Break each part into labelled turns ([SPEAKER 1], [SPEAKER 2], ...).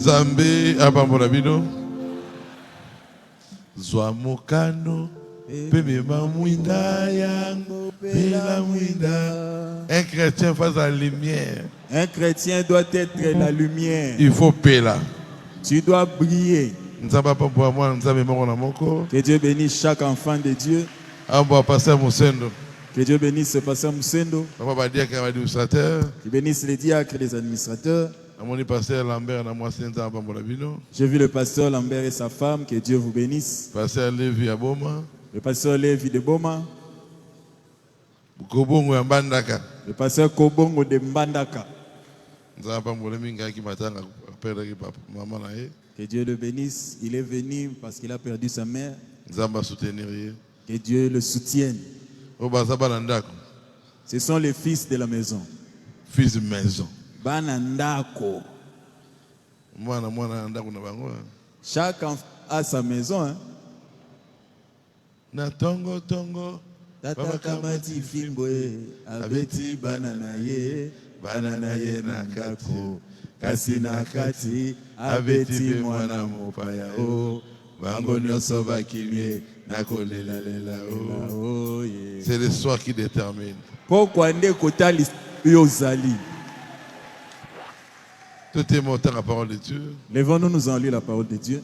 [SPEAKER 1] Nzambe abambola bino. Zwa mokano. Pemema mwinda yango. Pela mwinda. Un chrétien face à la lumière.
[SPEAKER 2] Un chrétien doit être la lumière.
[SPEAKER 1] Il faut pela.
[SPEAKER 2] Tu dois briller.
[SPEAKER 1] Que
[SPEAKER 2] Dieu bénisse chaque enfant de Dieu. Que Dieu bénisse le pasteur Moussendo. Que bénisse les diacres et les administrateurs. J'ai vu le pasteur Lambert et sa femme. Que Dieu vous bénisse. Le pasteur Lévi de Boma. Le pasteur Kobongo de Mbandaka. Que Dieu le bénisse. Il est venu parce qu'il a perdu sa mère. Que Dieu le soutienne. Ce sont les fils de la maison.
[SPEAKER 1] Fils de maison.
[SPEAKER 2] Banandako. Chaque enfant a sa maison. Hein?
[SPEAKER 1] Na tongo tongo.
[SPEAKER 2] Tata kamati fimboe. Abeti banana ye nakako. Kasi nakati. Abeti mwana mopaya o. Bango nyoso bakimye.
[SPEAKER 1] C'est l'histoire qui détermine.
[SPEAKER 2] Pourquoi ne kotali yozali?
[SPEAKER 1] Tout est monté à la parole de Dieu.
[SPEAKER 2] Lèvons-nous, nous en lire la parole de Dieu.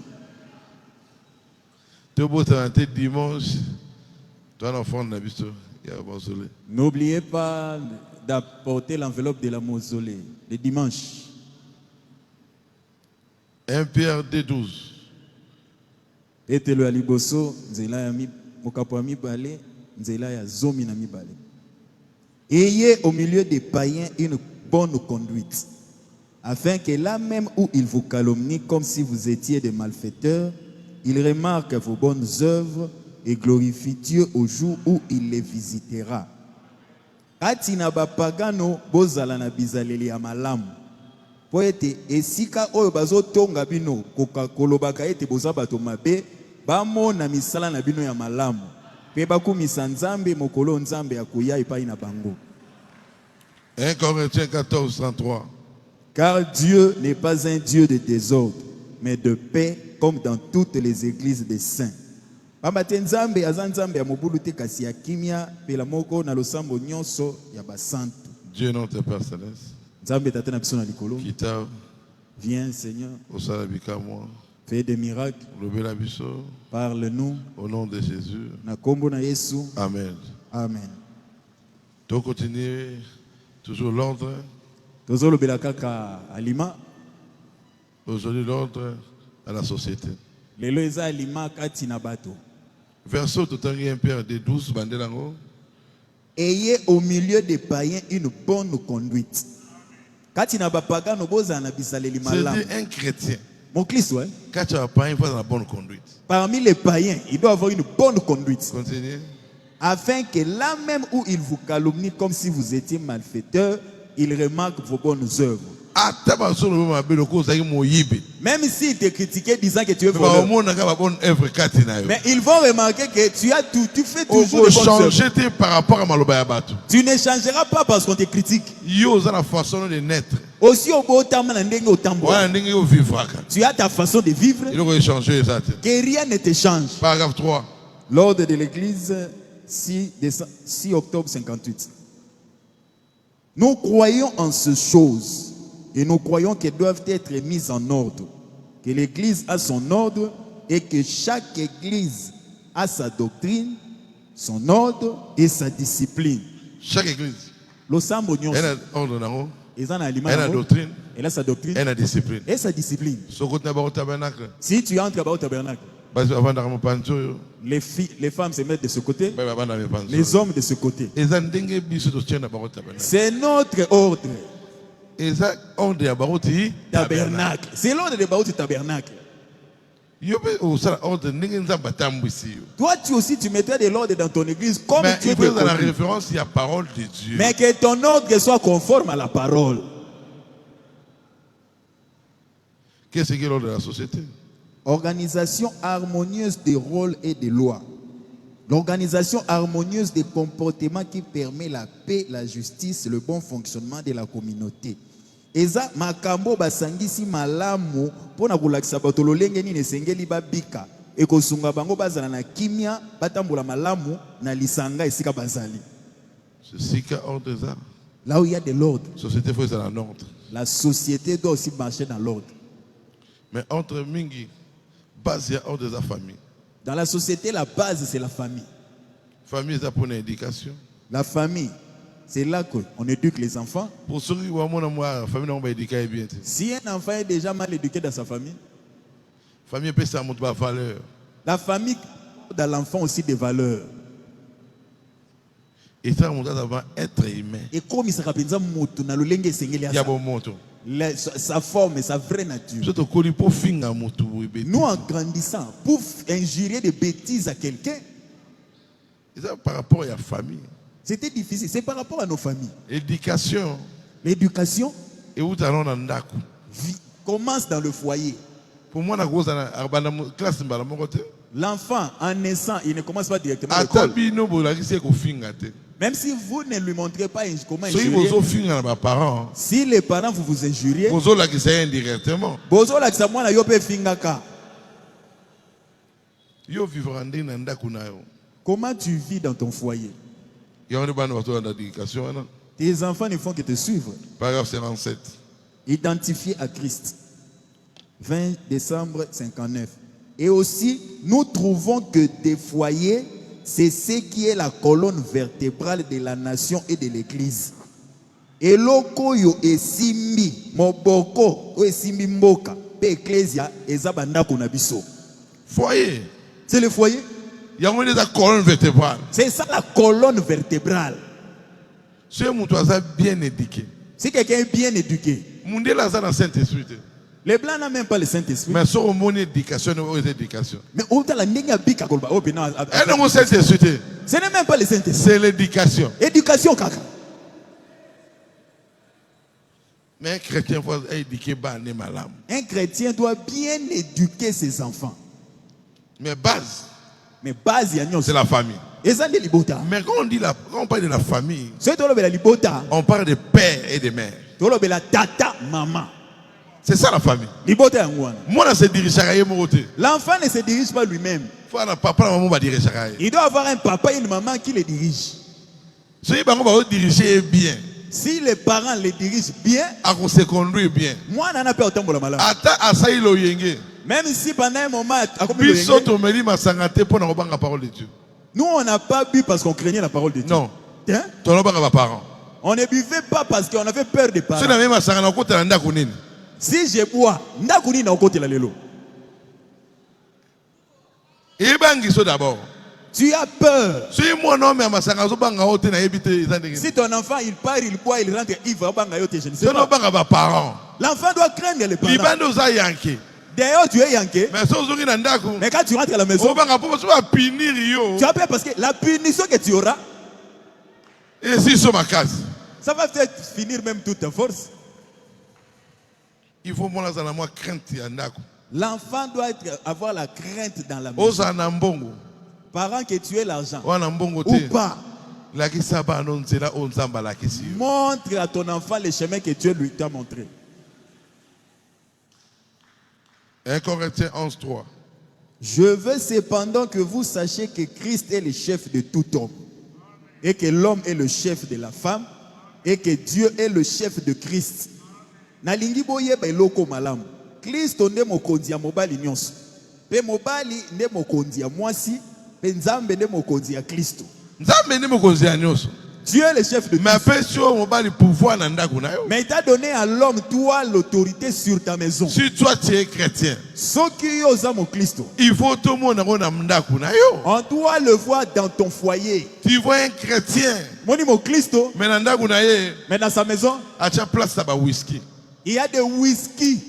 [SPEAKER 1] Dimanche, toi l'enfant de mausolée.
[SPEAKER 2] N'oubliez pas d'apporter l'enveloppe de la mausolée le dimanche.
[SPEAKER 1] 1 Pierre 2:12.
[SPEAKER 2] Etelo aliboso nzela ya mokapo mibale nzela ya zomi na mibale. Ayez au milieu des païens une bonne conduite, afin que là même où ils vous calomnient comme si vous étiez des malfaiteurs, ils remarquent vos bonnes œuvres et glorifient Dieu au jour où il les visitera. Kati na bapagano bozala na bizaleli ya malamu. Po ete esika oyo bazotonga bino kolobaka ete boza bato mabe bamona misala na bino ya malamu pe bakumisa nzambe mokolo nzambe akoya epai na bango.
[SPEAKER 1] 1 Corinthiens 14:33.
[SPEAKER 2] Car Dieu n'est pas un Dieu de désordre, mais de paix, comme dans toutes les églises des saints. Pambate nzambe aza nzambe ya mobulu te kasi ya kimia pe la moko na losambo nyonso ya basantu.
[SPEAKER 1] Dieu notre Père céleste.
[SPEAKER 2] Nzambe tata na biso na likolo. Viens Seigneur. Fais des miracles. Parle-nous.
[SPEAKER 1] Au nom de Jésus.
[SPEAKER 2] Na kombo na Yesu.
[SPEAKER 1] Amen.
[SPEAKER 2] Amen.
[SPEAKER 1] Tu continues toujours l'ordre.
[SPEAKER 2] Tozolobela kaka alima.
[SPEAKER 1] Aujourd'hui l'ordre à la société.
[SPEAKER 2] Lelo eza alima kati na bato.
[SPEAKER 1] Verset tout 1 Pierre 2:12 bandelango.
[SPEAKER 2] Ayez au milieu des païens une bonne conduite. Kati na bapagano boza na bisaleli malamu.
[SPEAKER 1] C'est un chrétien.
[SPEAKER 2] Mon Christ, ouais.
[SPEAKER 1] Quand tu as païen, il faut avoir la bonne conduite.
[SPEAKER 2] Parmi les païens, il doit avoir une bonne conduite.
[SPEAKER 1] Continuez.
[SPEAKER 2] Afin que là même où ils vous calomnient comme si vous étiez malfaiteurs, ils remarquent vos bonnes œuvres. Même s'ils te critiquaient disant que tu es voleur, mais ils vont remarquer que tu as tout, tu fais toujours les bonnes œuvres.
[SPEAKER 1] Par rapport à
[SPEAKER 2] tu ne changeras pas parce qu'on te critique.
[SPEAKER 1] la façon de naître.
[SPEAKER 2] Aussi au beau temps, tu as ta façon de vivre. Que rien ne te change.
[SPEAKER 1] Paragraphe 3.
[SPEAKER 2] L'ordre de l'église 6 octobre 58. Nous croyons en ces choses et nous croyons qu'elles doivent être mises en ordre. Que l'église a son ordre et que chaque église a sa doctrine, son ordre et sa discipline.
[SPEAKER 1] Chaque église.
[SPEAKER 2] Elle
[SPEAKER 1] a ordre.
[SPEAKER 2] Elle
[SPEAKER 1] a doctrine.
[SPEAKER 2] Elle a sa doctrine.
[SPEAKER 1] Elle a discipline.
[SPEAKER 2] Et sa discipline. Si tu entres au tabernacle, les femmes se mettent de ce côté, les hommes de ce côté. C'est notre ordre. Tabernacle. C'est l'ordre de Baouti tabernacle. Toi tu aussi tu mettrais de l'ordre dans ton église comme tu es
[SPEAKER 1] dans la référence, il y a parole de Dieu.
[SPEAKER 2] Mais que ton ordre soit conforme à la parole.
[SPEAKER 1] Qu'est-ce que l'ordre de la société?
[SPEAKER 2] Organisation harmonieuse des rôles et des lois. L'organisation harmonieuse des comportements qui permet la paix, la justice, le bon fonctionnement de la communauté eza makambo basangisi malamu pona kulakisa bato lolenge nini esengeli babika ekosunga bango bazala na kimia batambola malamu na lisanga esika bazali.
[SPEAKER 1] Ceci qu'a ordre ça.
[SPEAKER 2] Là où il y a de l'ordre,
[SPEAKER 1] Société faut être en ordre.
[SPEAKER 2] la société doit aussi marcher dans l'ordre.
[SPEAKER 1] Mais entre mingi, base ya ordre de la famille.
[SPEAKER 2] Dans la société, la base c'est la famille.
[SPEAKER 1] Famille c'est pour l'éducation.
[SPEAKER 2] La famille, c'est là qu'on éduque les enfants.
[SPEAKER 1] Pour ceux qui ont la famille on va éduquer bien.
[SPEAKER 2] Si un enfant est déjà mal éduqué dans sa famille,
[SPEAKER 1] Famille peut ça montre pas valeur.
[SPEAKER 2] la famille dans l'enfant aussi des valeurs.
[SPEAKER 1] Et ça montre avant être humain.
[SPEAKER 2] Et comme il se rappelle ça,
[SPEAKER 1] Il y a bon moto.
[SPEAKER 2] sa forme et sa vraie nature.
[SPEAKER 1] Surtout qu'on pour finir moto.
[SPEAKER 2] Nous en grandissant, pour injurier des bêtises à quelqu'un,
[SPEAKER 1] Et ça par rapport à la famille.
[SPEAKER 2] c'était difficile. C'est par rapport à nos familles.
[SPEAKER 1] Éducation.
[SPEAKER 2] L'éducation
[SPEAKER 1] Et où t'as l'on en
[SPEAKER 2] commence dans le foyer.
[SPEAKER 1] Pour moi, la grosse classe de mon côté.
[SPEAKER 2] L'enfant, en naissant, il ne commence pas directement à l'école. Même si vous ne lui montrez pas comment injurier, si les parents vous injuriez,
[SPEAKER 1] indirectement.
[SPEAKER 2] Comment tu vis dans ton foyer? Tes enfants ne font que te suivre.
[SPEAKER 1] Paragraphe 57.
[SPEAKER 2] Identifié à Christ. 20 décembre 59. Et aussi, nous trouvons que des foyers, c'est ce qui est la colonne vertébrale de la nation et de l'église. Et lokoyo esimbi moboko o esimbi mboka pe ecclesia ezabanda kuna biso.
[SPEAKER 1] Foyer.
[SPEAKER 2] C'est le foyer.
[SPEAKER 1] Il y a une colonne vertébrale.
[SPEAKER 2] C'est ça la colonne vertébrale.
[SPEAKER 1] Si un est bien éduqué.
[SPEAKER 2] Si quelqu'un est bien éduqué. Les blancs n'ont même pas le Saint-Esprit.
[SPEAKER 1] Mais sur mon éducation, éducation.
[SPEAKER 2] Mais au delà de
[SPEAKER 1] Saint-Esprit.
[SPEAKER 2] Ce n'est même pas le Saint-Esprit.
[SPEAKER 1] C'est l'éducation.
[SPEAKER 2] Éducation, kaka.
[SPEAKER 1] Mais un chrétien doit éduquer malam.
[SPEAKER 2] Un chrétien doit bien éduquer ses enfants.
[SPEAKER 1] Mais base.
[SPEAKER 2] Mais base,
[SPEAKER 1] c'est la famille.
[SPEAKER 2] Mais
[SPEAKER 1] quand on parle de la famille,
[SPEAKER 2] on
[SPEAKER 1] parle de père et de mère.
[SPEAKER 2] Tata, maman.
[SPEAKER 1] C'est ça la famille. Moi, je dirige à
[SPEAKER 2] l'enfant ne se dirige pas lui-même.
[SPEAKER 1] Il
[SPEAKER 2] doit avoir un papa et une maman qui le dirigent. Si les parents le dirigent bien,
[SPEAKER 1] on se conduit bien.
[SPEAKER 2] Moi, je n'ai pas autant de malheur. Même si pendant un moment, nous, on n'a pas bu parce qu'on craignait la parole de Dieu.
[SPEAKER 1] Non.
[SPEAKER 2] Hein? On ne buvait pas parce qu'on avait peur des parents. Si je bois, tu as peur.
[SPEAKER 1] Si
[SPEAKER 2] ton enfant il part, il boit, il rentre, il va je ne sais pas. L'enfant doit craindre les parents. D'ailleurs, tu es yanké. Mais quand tu rentres à la maison, tu as peur parce que la punition que tu auras, ça va peut-être finir même toute ta force.
[SPEAKER 1] Il faut crainte.
[SPEAKER 2] L'enfant doit avoir la crainte dans la maison. Parents que tu aies l'argent ou pas, montre à ton enfant le chemin que Dieu lui t'a montré.
[SPEAKER 1] 1 Corinthiens 11:3.
[SPEAKER 2] Je veux cependant que vous sachiez que Christ est le chef de tout homme, et que l'homme est le chef de la femme, et que Dieu est le chef de Christ. Nalingi boyeba eloko malamu. Kristo nde mokonzi ya mobali nyonso. Pe mobali nde mokonzi ya mwasi, pe nzambe nde mokonzi ya Kristo.
[SPEAKER 1] Nzambe nde mokonzi ya nyonso.
[SPEAKER 2] Dieu est le chef de Christ. Mais il t'a donné à l'homme, toi, l'autorité sur ta maison.
[SPEAKER 1] Si toi tu es chrétien,
[SPEAKER 2] il faut tout le monde. On doit le voir dans ton foyer.
[SPEAKER 1] Tu vois un chrétien, mais
[SPEAKER 2] dans sa maison, il y a des whisky.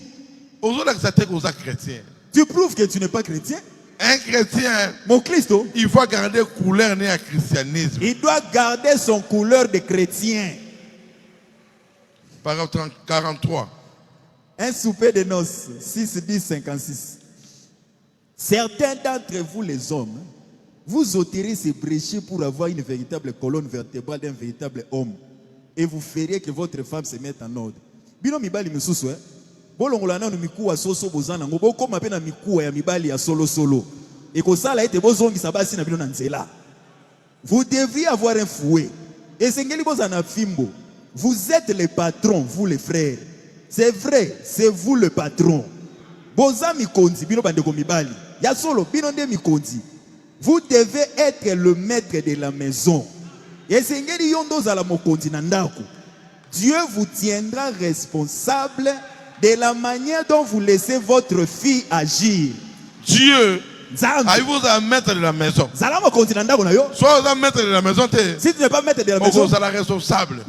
[SPEAKER 2] Tu prouves que tu n'es pas chrétien.
[SPEAKER 1] Un chrétien,
[SPEAKER 2] mon Christo,
[SPEAKER 1] il faut garder couleur né à christianisme.
[SPEAKER 2] Il doit garder son couleur de chrétien.
[SPEAKER 1] Paragraphe 43.
[SPEAKER 2] Un souper de noces, 6, 10, 56. Certains d'entre vous, les hommes, vous ôterez ces bréchés pour avoir une véritable colonne vertébrale d'un véritable homme. Et vous feriez que votre femme se mette en ordre. Bino mibali misusu bolongola na mikuwa soso bozana ngo bokoma pe na mikuwa ya mibali ya solo solo. Et que ça là ete bozongisa basi na bino na nzela. Vous devriez avoir un fouet. Et sengeli bozana fimbo. Vous êtes les patrons, vous les frères. C'est vrai, c'est vous le patron. Boza mikonzi bino bandeko mibali. Ya solo bino nde mikonzi. Vous devez être le maître de la maison. Et sengeli yondo za la mokonzi na ndako. Dieu vous tiendra responsable de la manière dont vous laissez votre fille agir.
[SPEAKER 1] Dieu, vous un maître de la maison.
[SPEAKER 2] Soit
[SPEAKER 1] un maître de la maison,
[SPEAKER 2] si tu n'es pas maître de la maison,
[SPEAKER 1] vous êtes responsable.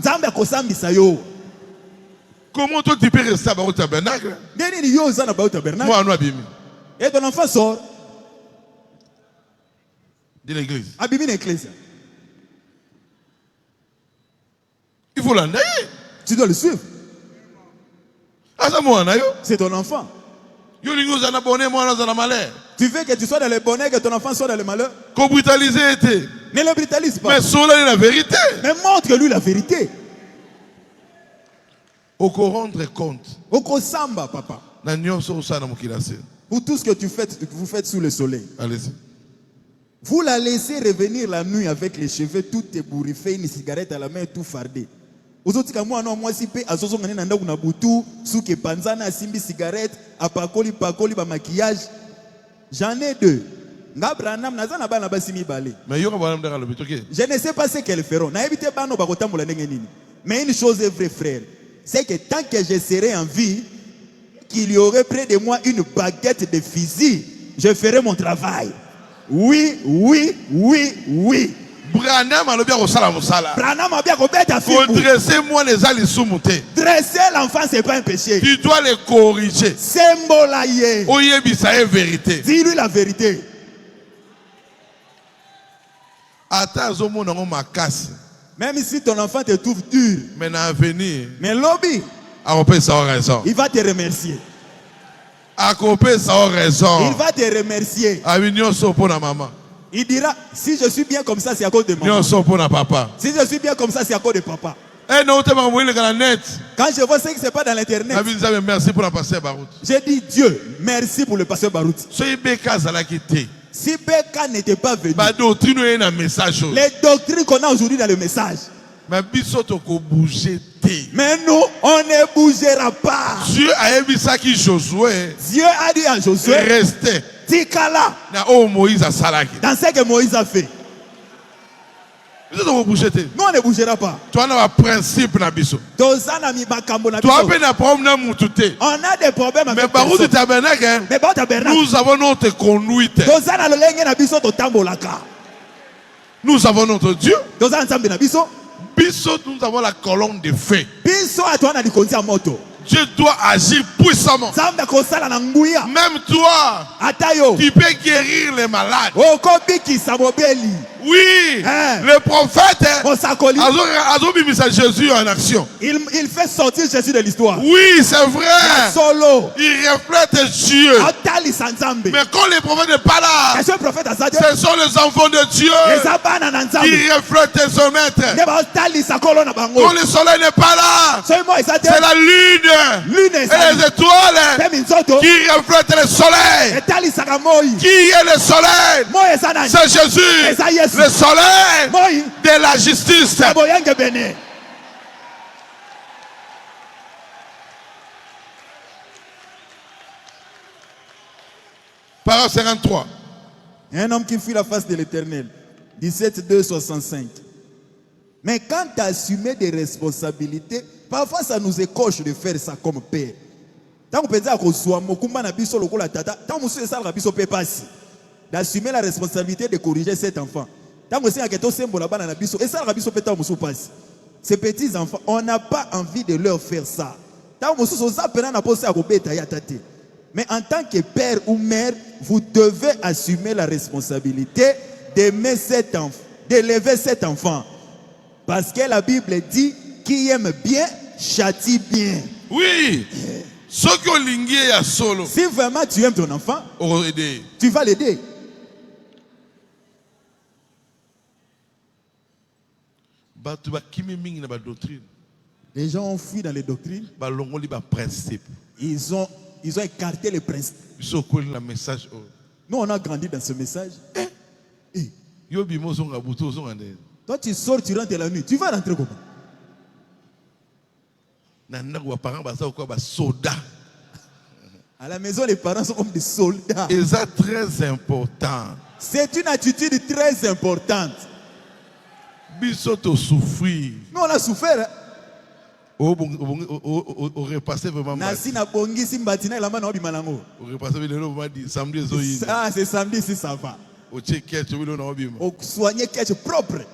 [SPEAKER 1] Comment toi tu peux rester au tabernacle? Moi, nous abîmés.
[SPEAKER 2] Et ton enfant sort
[SPEAKER 1] de l'église.
[SPEAKER 2] Abîmé l'église.
[SPEAKER 1] Il faut l'enlever.
[SPEAKER 2] Tu dois le suivre.
[SPEAKER 1] C'est
[SPEAKER 2] ton enfant.
[SPEAKER 1] Tu veux
[SPEAKER 2] que tu sois dans le bonheur, que ton enfant soit dans le malheur.
[SPEAKER 1] Ne
[SPEAKER 2] le brutalise pas.
[SPEAKER 1] Mais sois la vérité.
[SPEAKER 2] Mais montre-lui la vérité.
[SPEAKER 1] Au rendre compte.
[SPEAKER 2] Au samba, papa.
[SPEAKER 1] Pour
[SPEAKER 2] tout ce que vous faites sous le soleil.
[SPEAKER 1] Allez-y.
[SPEAKER 2] Vous la laissez revenir la nuit avec les cheveux tout ébouriffés, une cigarette à la main, tout fardé. Moi si pe azozo ngane nanda kuna butu suke panzana asimbi cigarette apakoli ba maquillage. J'en ai deux. Ngabranam nazana bana basimi balé.
[SPEAKER 1] Mais yo ba ndaka lobi toke.
[SPEAKER 2] Je ne sais pas ce qu'elles feront. Na éviter bano bakotambola ndenge nini. Mais une chose est vraie, frère, c'est que tant que je serai en vie, qu'il y aurait près de moi une baguette de fusil, je ferai mon travail. Oui, oui, oui, oui.
[SPEAKER 1] Branham a bien
[SPEAKER 2] Dressez-moi les alisumuté. Dresser l'enfant, c'est pas un péché.
[SPEAKER 1] Tu dois les corriger.
[SPEAKER 2] Symbolaye.
[SPEAKER 1] Oyebisaye vérité.
[SPEAKER 2] Dis-lui la vérité. Même si ton enfant te trouve dur,
[SPEAKER 1] mais dans l'avenir,
[SPEAKER 2] mais lobby, il va te remercier. Il va te remercier. Il dira, si je suis bien comme ça, c'est à cause de maman. Si je suis bien comme ça, c'est à cause de papa. Quand je vois ce qui se passe dans l'internet, j'ai dit Dieu, merci pour le pasteur Barout. Si Beka n'était pas venu, les doctrines qu'on a aujourd'hui dans le message, mais nous, on ne bougera pas.
[SPEAKER 1] Dieu a dit
[SPEAKER 2] à Josué,
[SPEAKER 1] restez dans
[SPEAKER 2] ce que Moïse a fait. Nous, on ne bougera pas.
[SPEAKER 1] Tu as un principe. Tu as un problème.
[SPEAKER 2] On a des problèmes avec
[SPEAKER 1] nous avons notre conduite. Nous avons notre Dieu. Nous avons la colonne de feu. Dieu doit agir puissamment. Même toi, tu peux guérir les malades. Oui, le prophète a mis Jésus en action.
[SPEAKER 2] Il fait sortir Jésus de l'histoire.
[SPEAKER 1] Oui, c'est vrai. Il reflète Dieu. Mais quand le prophète n'est pas là, ce sont les enfants de Dieu qui reflètent son maître. Quand le soleil n'est pas là, c'est la lune et les étoiles qui reflètent le soleil. Qui est le soleil? C'est Jésus, le soleil de la justice. Parole 53.
[SPEAKER 2] Un homme qui fuit la face de l'Éternel. 17:2-65. Mais quand tu as assumé des responsabilités, parfois ça nous écorche de faire ça comme père. Tant qu'on peut dire qu'on soit mokumba na biso lokola tata, tant monsieur ça la biso peut passer. D'assumer la responsabilité de corriger cet enfant. Tant que c'est un keto sembo la bana na biso, et ça la biso peut tant monsieur passe. Ces petits enfants, on n'a pas envie de leur faire ça. Tant que monsieur ça pena na poser à kobeta ya tate. Mais en tant que père ou mère, vous devez assumer la responsabilité d'aimer cet enfant, d'élever cet enfant. Parce que la Bible dit qui aime bien, châtie bien.
[SPEAKER 1] Oui. Si
[SPEAKER 2] vraiment tu aimes ton enfant, tu vas l'aider. Les gens ont fui dans les doctrines. Ils ont écarté les principes. Nous, on a grandi dans ce message. Toi, tu sors, tu rentres la nuit. Tu vas rentrer comment? À la maison, les parents sont comme des soldats.
[SPEAKER 1] Et ça, très important.
[SPEAKER 2] C'est une attitude très importante.
[SPEAKER 1] Nous,
[SPEAKER 2] on a souffert.
[SPEAKER 1] On repassé vraiment.
[SPEAKER 2] Ah, c'est samedi si ça va. Soigner quelque propre.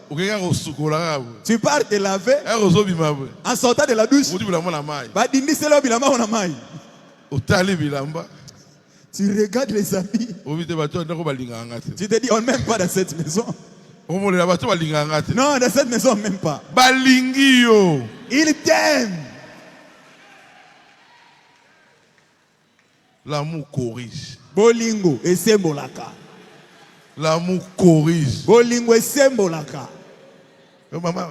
[SPEAKER 2] Tu pars te laver. En sortant de la douche. Tu regardes les amis. Tu te dis, on ne m'aime pas dans cette maison. Non, dans cette maison, on ne m'aime pas. Il t'aime.
[SPEAKER 1] L'amour corrige.
[SPEAKER 2] Bolingo et sembolaka.
[SPEAKER 1] L'amour corrige.
[SPEAKER 2] Bolingo et sembolaka.
[SPEAKER 1] Maman,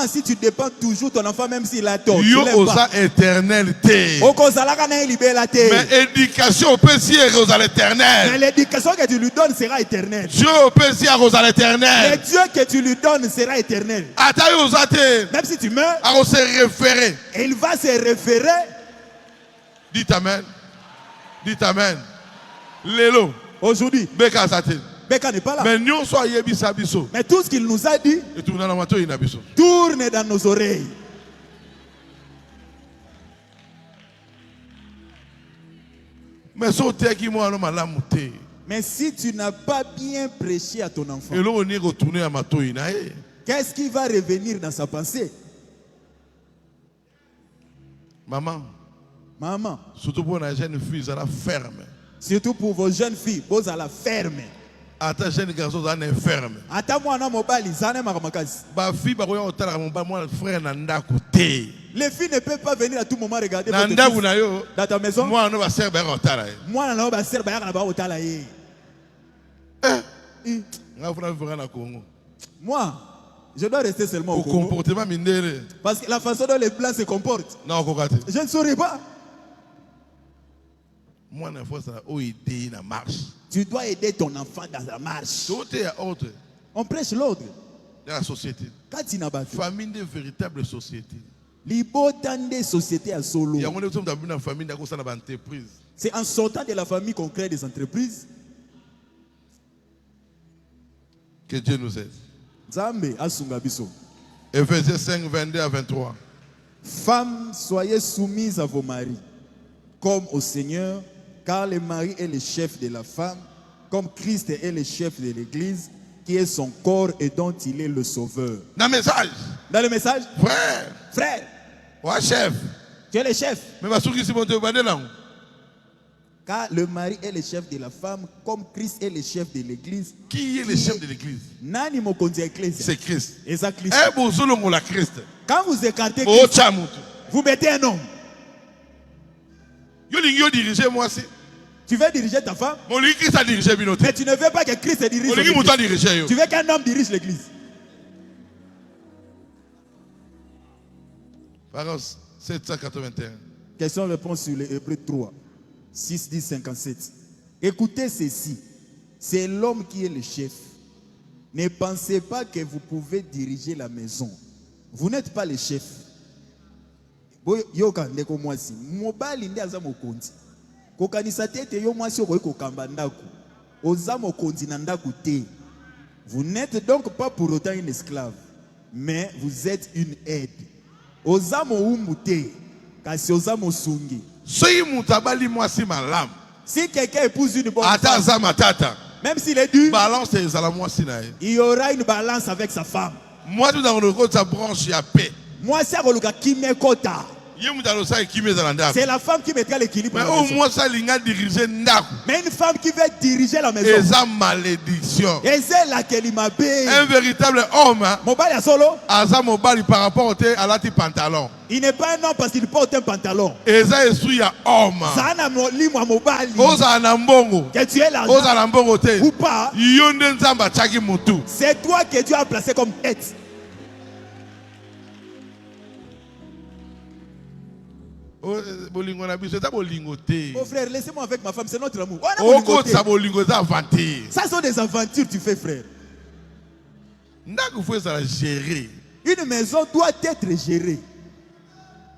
[SPEAKER 2] si tu dépends toujours ton enfant, même s'il a tort,
[SPEAKER 1] tu l'aimes pas. Éternalité. Mais éducation peut si à l'éternel.
[SPEAKER 2] Mais l'éducation que tu lui donnes sera éternelle.
[SPEAKER 1] Dieu peut si à l'éternel.
[SPEAKER 2] Le Dieu que tu lui donnes sera éternel. Même si tu meurs, il va se référer.
[SPEAKER 1] Dites amen. Dites amen. Lélo.
[SPEAKER 2] Aujourd'hui. Beka n'est pas là. Mais tout ce qu'il nous a dit tourne dans nos oreilles. Mais si tu n'as pas bien prêché à ton enfant, qu'est-ce qui va revenir dans sa pensée?
[SPEAKER 1] Maman. Surtout pour les jeunes filles, ils sont fermes.
[SPEAKER 2] Surtout pour vos jeunes filles, vous allez ferme.
[SPEAKER 1] Ata jeune garçon za ne ferme.
[SPEAKER 2] Ata mwana mobali zane makamakazi.
[SPEAKER 1] Ba fille ba ko yotala mobali mwana frère na ndako te.
[SPEAKER 2] Les filles ne peuvent pas venir à tout moment regarder
[SPEAKER 1] votre fils
[SPEAKER 2] dans ta maison.
[SPEAKER 1] Moi no ba sert ba yotala.
[SPEAKER 2] Moi na ba sert ba yaka na ba yotala ye.
[SPEAKER 1] Nga funa vivre na Congo.
[SPEAKER 2] Moi, je dois rester seulement au Congo.
[SPEAKER 1] Comportement mindere.
[SPEAKER 2] Parce que la façon dont les blancs se comportent.
[SPEAKER 1] Non,
[SPEAKER 2] je ne saurais pas. Tu dois aider ton enfant dans la marche. On prêche l'ordre.
[SPEAKER 1] La société. Famille de véritable société.
[SPEAKER 2] C'est en sortant de la famille qu'on crée des entreprises.
[SPEAKER 1] Que Dieu nous aide. Ephésiens 5, 22 à 23.
[SPEAKER 2] Femmes, soyez soumises à vos maris, comme au Seigneur. Car le mari est le chef de la femme, comme Christ est le chef de l'Église, qui est son corps et dont il est le sauveur.
[SPEAKER 1] Dans le message.
[SPEAKER 2] Dans le message.
[SPEAKER 1] Frère. Ouais, chef.
[SPEAKER 2] Tu es le chef.
[SPEAKER 1] Mais
[SPEAKER 2] car le mari est le chef de la femme, comme Christ est le chef de l'Église.
[SPEAKER 1] Qui est le chef de l'Église? C'est Christ.
[SPEAKER 2] Quand vous écartez Christ, vous mettez un homme. Tu veux diriger ta femme, mais tu ne veux pas que Christ se dirige l'Église. Tu veux qu'un homme dirige l'Église.
[SPEAKER 1] Paroles 781.
[SPEAKER 2] Question-réponse sur les Hébreux 3, 6, 10, 57. Écoutez ceci. C'est l'homme qui est le chef. Ne pensez pas que vous pouvez diriger la maison. Vous n'êtes pas le chef. Yoka ndeko mwasi mobali ndi aza mokonzi kokanisa tete yo mwasi okoyi kokamba ndako oza mokonzi na ndako te. Vous n'êtes donc pas pour autant une esclave, mais vous êtes une aide. Oza moumbu te kasi oza mosungi. Si quelqu'un épouse une bonne femme, même s'il est dur, il y aura une balance avec sa femme.
[SPEAKER 1] Moi tout dans le côté sa branche ya paix.
[SPEAKER 2] Moi c'est koluka kimekota. C'est la femme qui mettra l'équilibre. Mais une femme qui veut diriger la maison,
[SPEAKER 1] c'est malédiction.
[SPEAKER 2] Un
[SPEAKER 1] véritable homme par rapport à la pantalon.
[SPEAKER 2] Il n'est pas un homme parce qu'il porte un pantalon.
[SPEAKER 1] Que
[SPEAKER 2] tu es l'argent ou pas, c'est toi que Dieu a placé comme tête. Oh frère, laissez-moi avec ma femme, c'est notre amour. Ça sont des aventures, tu fais frère. Une maison doit être gérée.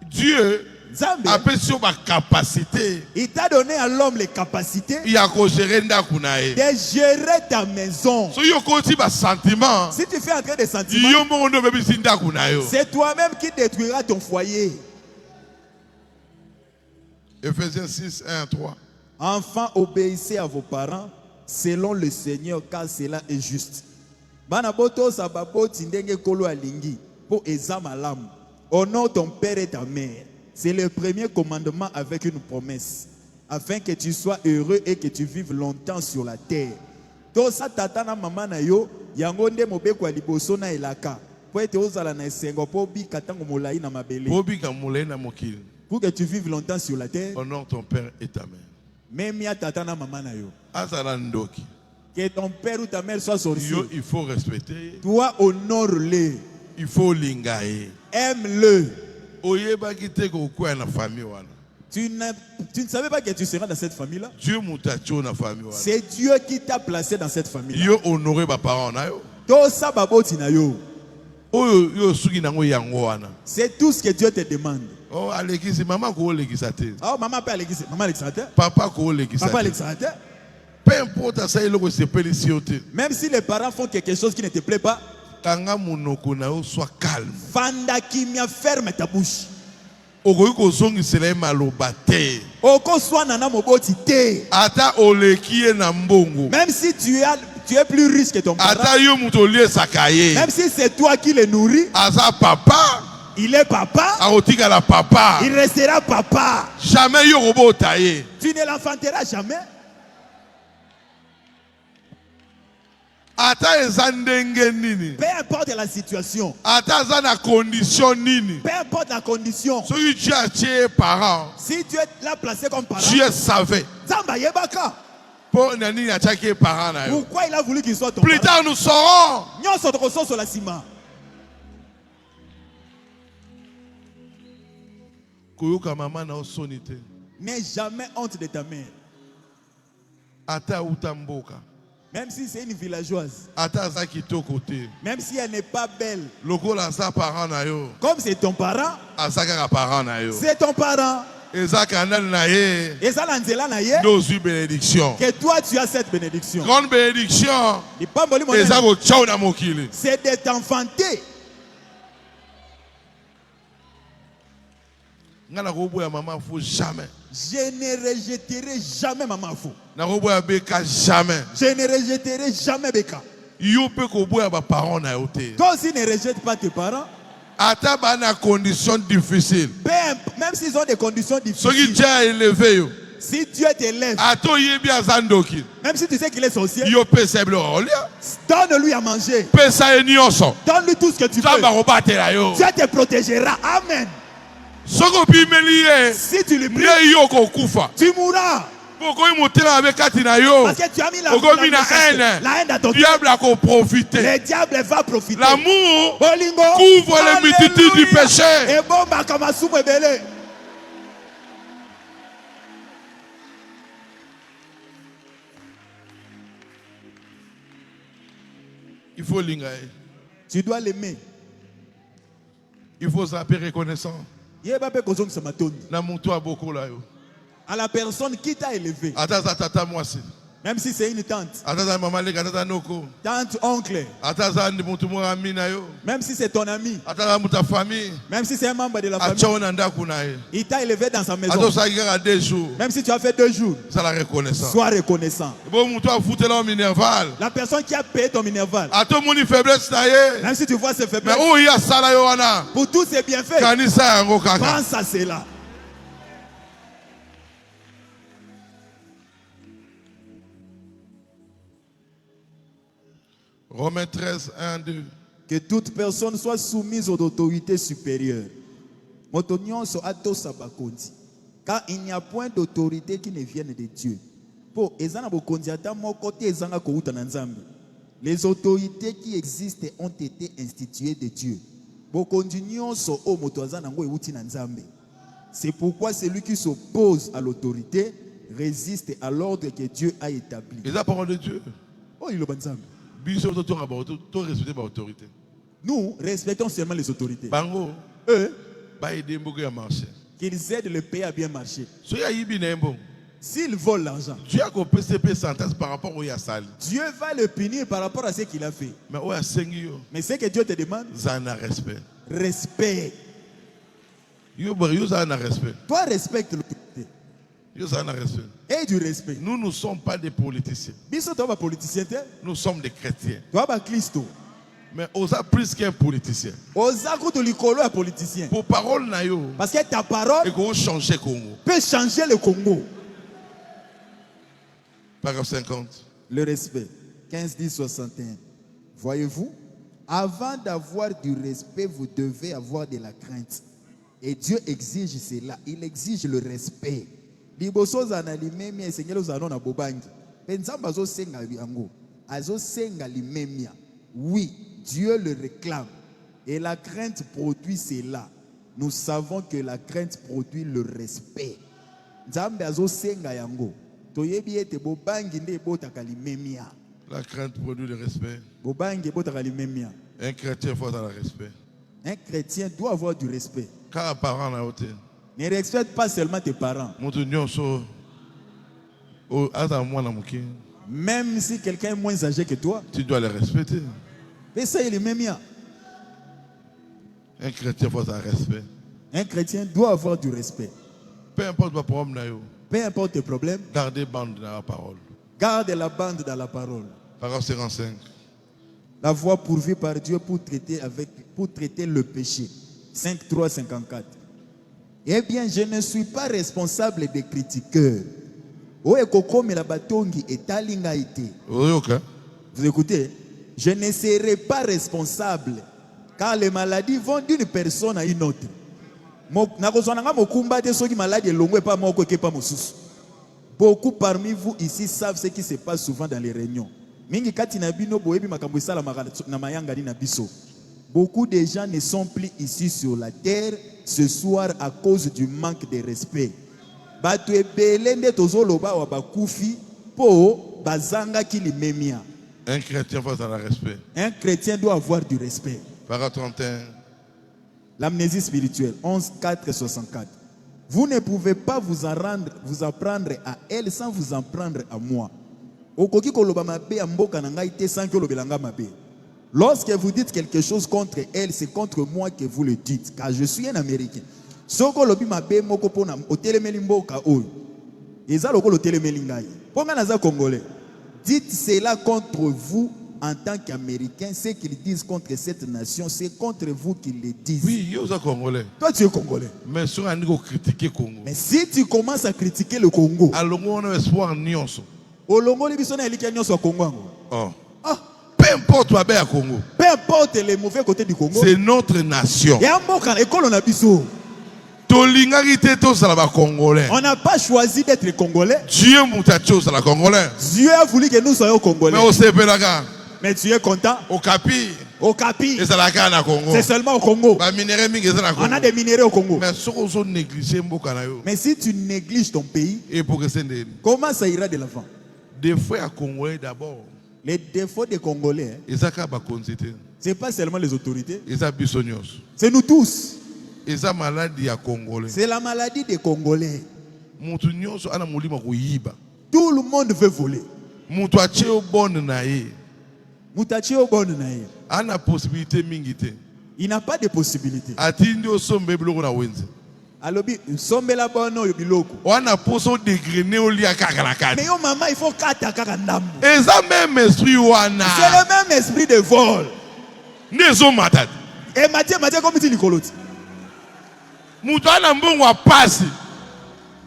[SPEAKER 1] Dieu a sur ma capacité.
[SPEAKER 2] Il t'a donné à l'homme les capacités de gérer ta maison. Si tu fais entrer des sentiments, c'est toi-même qui détruiras ton foyer.
[SPEAKER 1] Ephésiens 6, 1 à 3.
[SPEAKER 2] Enfants, obéissez à vos parents selon le Seigneur, car cela est juste. Banaboto sababo tindenge kolo alingi po ezamalam. Honore ton père et ta mère. C'est le premier commandement avec une promesse, afin que tu sois heureux et que tu vives longtemps sur la terre. To sa tata na mama na yo yangonde mobeko liboso na elaka. Po ete ozala na esengo po bi katango molai na mabele. Pour que tu vives longtemps sur la terre.
[SPEAKER 1] Honore ton père et ta mère.
[SPEAKER 2] Même ya tata na mama na yo.
[SPEAKER 1] Azalandoki.
[SPEAKER 2] Que ton père ou ta mère soit sorcier.
[SPEAKER 1] Il faut respecter.
[SPEAKER 2] Toi, honore-le.
[SPEAKER 1] Il faut lingaye.
[SPEAKER 2] Aime-le. Tu ne savais pas que tu seras dans cette famille-là. C'est Dieu qui t'a placé dans cette famille. C'est tout ce que Dieu te demande.
[SPEAKER 1] Oh, maman peut
[SPEAKER 2] législateur.
[SPEAKER 1] Papa législateur. Peu importe ça,
[SPEAKER 2] même si les parents font quelque chose qui ne te plaît pas,
[SPEAKER 1] sois calme.
[SPEAKER 2] Fanda kimia, ferme ta bouche. Même si tu es plus riche que ton parent, même si c'est toi qui le nourris, il est papa, il restera papa.
[SPEAKER 1] Jamais
[SPEAKER 2] tu ne l'enfanteras jamais. Peu importe la situation, peu importe la condition, si Dieu l'a placé comme parent,
[SPEAKER 1] Dieu savait.
[SPEAKER 2] Pourquoi il a voulu qu'il soit ton
[SPEAKER 1] plus
[SPEAKER 2] parent?
[SPEAKER 1] Tard nous saurons.
[SPEAKER 2] N'aie jamais honte de ta mère. Même si c'est une villageoise, même si elle n'est pas belle, comme c'est ton parent, c'est ton parent. Que toi tu as cette bénédiction.
[SPEAKER 1] Grande bénédiction.
[SPEAKER 2] C'est de t'enfanter. Je ne rejetterai jamais maman fou.
[SPEAKER 1] Jamais.
[SPEAKER 2] Je ne rejetterai jamais Beka. Toi aussi ne rejette pas tes parents.
[SPEAKER 1] Conditions difficiles.
[SPEAKER 2] Même s'ils ont des conditions difficiles. Si Dieu t'élève, même si tu sais qu'il est sorcier, donne-lui à manger. Donne-lui tout ce que tu veux. Dieu te protégera. Amen. Si tu lui pries, tu mourras. Parce que tu as mis la haine à ton cœur. Le diable va profiter.
[SPEAKER 1] L'amour couvre les multitudes du péché. Il faut l'ingayer.
[SPEAKER 2] Tu dois l'aimer.
[SPEAKER 1] Il faut s'appeler reconnaissant. À
[SPEAKER 2] la personne qui t'a élevé. Même si c'est une tante. Tante, oncle. Même si c'est ton ami. Même si c'est un membre de la famille. Il t'a élevé dans sa maison. Même si tu as fait 2 jours. Sois reconnaissant. La personne qui a payé ton minerval. Même si tu vois ses faiblesses. Pour tous ses bienfaits. Pense à cela.
[SPEAKER 1] Romains 13, 1, 2.
[SPEAKER 2] Que toute personne soit soumise aux autorités supérieures. Car il n'y a point d'autorité qui ne vienne de Dieu. Les autorités qui existent ont été instituées de Dieu. C'est pourquoi celui qui s'oppose à l'autorité résiste à l'ordre que Dieu a établi.
[SPEAKER 1] Et la parole de Dieu.
[SPEAKER 2] Oh, il est Nous respectons seulement les autorités.
[SPEAKER 1] Bango.
[SPEAKER 2] Eux,
[SPEAKER 1] marcher.
[SPEAKER 2] Qu'ils aident le pays à bien marcher. S'ils volent l'argent,
[SPEAKER 1] Dieu a coupé ses sentences par rapport au Yassal.
[SPEAKER 2] Dieu va le punir par rapport à ce qu'il a fait. Mais ce que Dieu te demande,
[SPEAKER 1] respect.
[SPEAKER 2] Respect.
[SPEAKER 1] Respect.
[SPEAKER 2] Toi, respecte l'autorité. Et du respect.
[SPEAKER 1] Nous ne sommes pas des politiciens. Nous sommes des chrétiens. Mais osa plus qu'un politicien. Pour parole nayo.
[SPEAKER 2] Parce que ta parole
[SPEAKER 1] peut changer Congo.
[SPEAKER 2] Peut changer le Congo.
[SPEAKER 1] Paragraphe 50.
[SPEAKER 2] Le respect. 15, 10, 61. Voyez-vous, avant d'avoir du respect, vous devez avoir de la crainte. Et Dieu exige cela. Il exige le respect. Oui, Dieu le réclame. Et la crainte produit cela. Nous savons que la crainte produit le respect.
[SPEAKER 1] La crainte produit le respect. Un chrétien faut avoir le respect.
[SPEAKER 2] Un chrétien doit avoir du respect.
[SPEAKER 1] Car parent
[SPEAKER 2] ne respecte pas seulement tes parents. Même si quelqu'un est moins âgé que toi,
[SPEAKER 1] tu dois le respecter.
[SPEAKER 2] Mais ça, il est même bien.
[SPEAKER 1] Un chrétien faut avoir respect.
[SPEAKER 2] Un chrétien doit avoir du respect.
[SPEAKER 1] Peu importe le problème,
[SPEAKER 2] peu importe tes problèmes,
[SPEAKER 1] gardez bande dans la parole.
[SPEAKER 2] Garde la bande dans la parole.
[SPEAKER 1] Paragraphe 55.
[SPEAKER 2] La voie pourvue par Dieu pour traiter le péché. 5, 3, 54. Eh bien, je ne suis pas responsable des critiqueurs. Vous écoutez? Je ne serai pas responsable car les maladies vont d'une personne à une autre. Beaucoup parmi vous ici savent ce qui se passe souvent dans les réunions. Beaucoup de gens ne sont plus ici sur la terre ce soir à cause du manque de respect.
[SPEAKER 1] Un chrétien doit avoir respect.
[SPEAKER 2] Un chrétien doit avoir du respect.
[SPEAKER 1] Paragraphe 31.
[SPEAKER 2] L'amnésie spirituelle, 11, 4, 64. Vous ne pouvez pas vous apprendre à elle sans vous en prendre à moi. Lorsque vous dites quelque chose contre elle, c'est contre moi que vous le dites, car je suis un Américain. Dites cela contre vous en tant qu'Américain. Ce qu'ils disent contre cette nation, c'est contre vous qu'ils le disent.
[SPEAKER 1] Oui, vous êtes Congolais.
[SPEAKER 2] Toi, tu es Congolais.
[SPEAKER 1] Mais
[SPEAKER 2] si tu commences à critiquer le Congo,
[SPEAKER 1] peu importe Congo.
[SPEAKER 2] Peu importe les mauvais côtés du Congo.
[SPEAKER 1] C'est notre nation.
[SPEAKER 2] On n'a pas choisi d'être Congolais.
[SPEAKER 1] Dieu
[SPEAKER 2] a voulu que nous soyons Congolais. Mais tu es content? Au Capi. C'est seulement au Congo. On a des minéraux au Congo. Mais si tu négliges ton pays, comment ça ira de l'avant?
[SPEAKER 1] Des fois à Congolais d'abord.
[SPEAKER 2] Les défauts des Congolais, c'est pas seulement les autorités. C'est nous tous. C'est la maladie des Congolais. Tout le monde veut voler. Il n'a pas de possibilité. Alobi sombela bono yo biloko.
[SPEAKER 1] Wana poso dégrainer au lia kakalaka.
[SPEAKER 2] Mais yo maman il faut kata kakandam.
[SPEAKER 1] Eza même esprit wana.
[SPEAKER 2] C'est le même esprit de vol.
[SPEAKER 1] Nezo matad.
[SPEAKER 2] Et Mathieu comme dit Nicoloti.
[SPEAKER 1] Mutu ana mbongo apasi.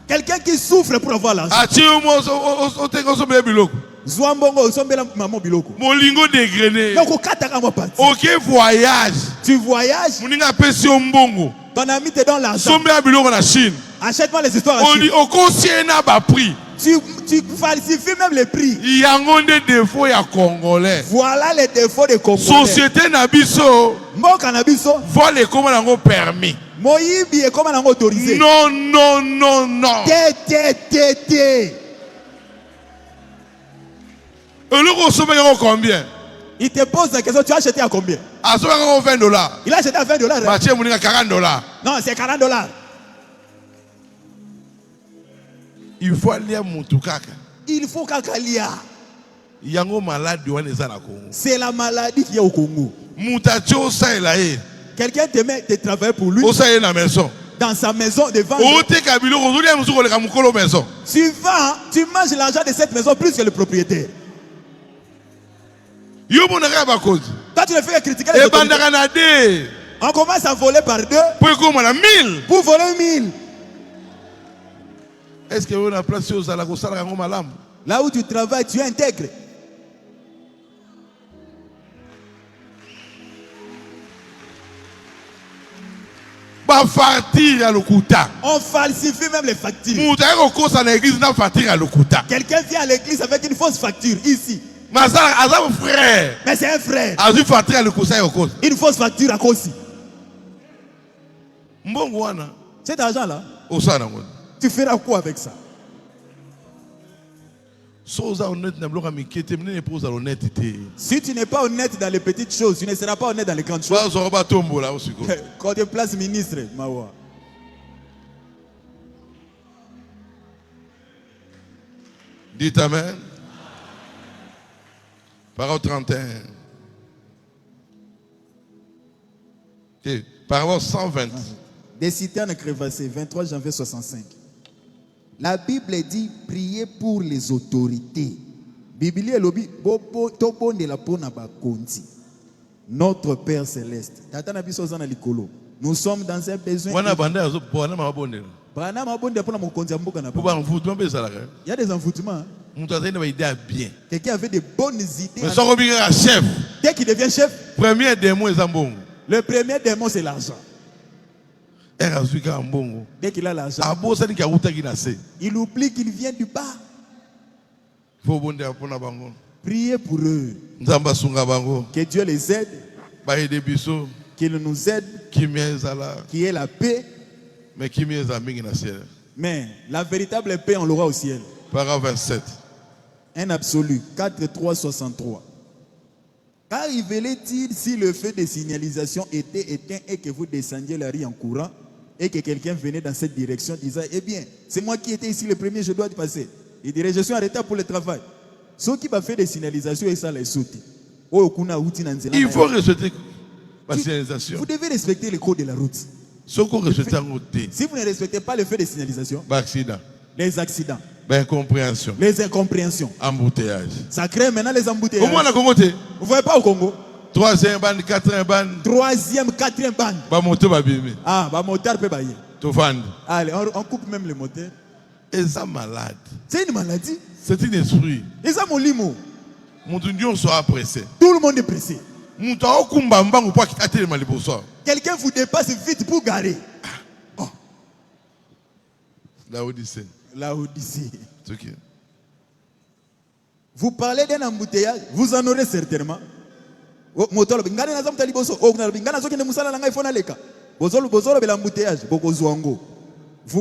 [SPEAKER 2] Quelqu'un qui souffre pour avoir l'argent.
[SPEAKER 1] Achi o tengo sombela biloko.
[SPEAKER 2] Zwambongo sombela maman biloko.
[SPEAKER 1] Molingo dégrainer.
[SPEAKER 2] Donc kata kama parti.
[SPEAKER 1] OK voyage.
[SPEAKER 2] Tu voyages.
[SPEAKER 1] Muninga pesi mbongo.
[SPEAKER 2] Ton ami te donne l'argent.
[SPEAKER 1] Sombela biloko na Chine.
[SPEAKER 3] Achète-moi les histoires.
[SPEAKER 1] On dit au conseil n'a pas pris.
[SPEAKER 3] Tu falsifies même les prix.
[SPEAKER 1] Il y a des défauts à Congolais.
[SPEAKER 3] Voilà les défauts des Congolais.
[SPEAKER 1] Société Nabiso.
[SPEAKER 3] Mboka Nabiso.
[SPEAKER 1] Voilà comment on a permis.
[SPEAKER 3] Moyibi et comment on a autorisé.
[SPEAKER 1] Non, non, non, non.
[SPEAKER 3] Té.
[SPEAKER 1] Et le gros sommet combien?
[SPEAKER 3] Il te pose la question, tu as acheté à combien?
[SPEAKER 1] À ce moment $20.
[SPEAKER 3] Il a acheté à $20.
[SPEAKER 1] Mathieu Mouninga $40.
[SPEAKER 3] Non, c'est $40.
[SPEAKER 1] Il faut aller à Moutoukaka.
[SPEAKER 3] Il faut qu'Akalia.
[SPEAKER 1] Il y a une maladie au Congo.
[SPEAKER 3] C'est la maladie qui est au Congo.
[SPEAKER 1] Moutacho ça est là.
[SPEAKER 3] Quelqu'un te met de travailler pour lui.
[SPEAKER 1] Au ça est la maison.
[SPEAKER 3] Dans sa maison devant. Tu vas, tu manges l'argent de cette maison plus que le propriétaire. Toi tu ne fais que critiquer les autorités. On commence à voler par deux. Pour voler 1000.
[SPEAKER 1] Est-ce que vous avez place aux Alagosalam?
[SPEAKER 3] Là où tu travailles, tu es intègre. On falsifie même les factures. Quelqu'un vient à l'église avec une fausse facture ici. Mais c'est un frère. Une fausse facture à cause. Cet argent-là, tu feras quoi avec ça? Si tu n'es pas honnête dans les petites choses, tu ne seras pas honnête dans les grandes choses. Quand tu places ministre, Mawa.
[SPEAKER 1] Dites Amen. Parole 31. Okay. Parole 120.
[SPEAKER 2] Des citernes crevassées, 23 janvier 65. La Bible dit priez pour les autorités. Biblia lobi bobo tobo de la pona ba konti. Notre Père céleste. Tata na biso zana likolo. Nous sommes dans un besoin. Il y a des envoûtements. Quelqu'un avait de bonnes idées. Dès qu'il devient chef, le premier démon c'est l'argent. Dès qu'il a l'argent, il oublie qu'il vient du bas. Priez pour eux. Que Dieu les aide. Qu'il nous aide. Qu'il y ait la paix. Mais la véritable paix, on l'aura au ciel.
[SPEAKER 1] Paragraphe 27.
[SPEAKER 2] Un absolu. 4.3.63. Qu'arriverait-il si le feu de signalisation était éteint et que vous descendiez la rue en courant et que quelqu'un venait dans cette direction disant, eh bien, c'est moi qui étais ici le premier, je dois passer. Il dirait, je suis arrêté pour le travail. Ceux qui va faire des signalisations et ça les saute.
[SPEAKER 1] Il faut respecter la signalisation.
[SPEAKER 2] Vous devez respecter les codes de la route. Si vous ne respectez pas le feu de signalisation, les accidents, les incompréhensions,
[SPEAKER 1] embouteillage.
[SPEAKER 2] Ça crée maintenant les embouteillages.
[SPEAKER 1] Au moins la Congo. Vous
[SPEAKER 2] ne voyez pas au Congo?
[SPEAKER 1] Troisième bande, quatrième bande.
[SPEAKER 2] Troisième, quatrième bande. Ah, moteur peut bailler. Allez, on coupe même le moteur.
[SPEAKER 1] Et ça malade.
[SPEAKER 2] C'est une maladie.
[SPEAKER 1] C'est un esprit.
[SPEAKER 2] Et ça mon limo.
[SPEAKER 1] Soit pressé.
[SPEAKER 2] Tout le monde est pressé.
[SPEAKER 1] Quelqu'un
[SPEAKER 2] vous dépasse vite pour garer. Oh.
[SPEAKER 1] La Odyssée.
[SPEAKER 2] Okay. Vous parlez d'un embouteillage, vous en aurez certainement. Vous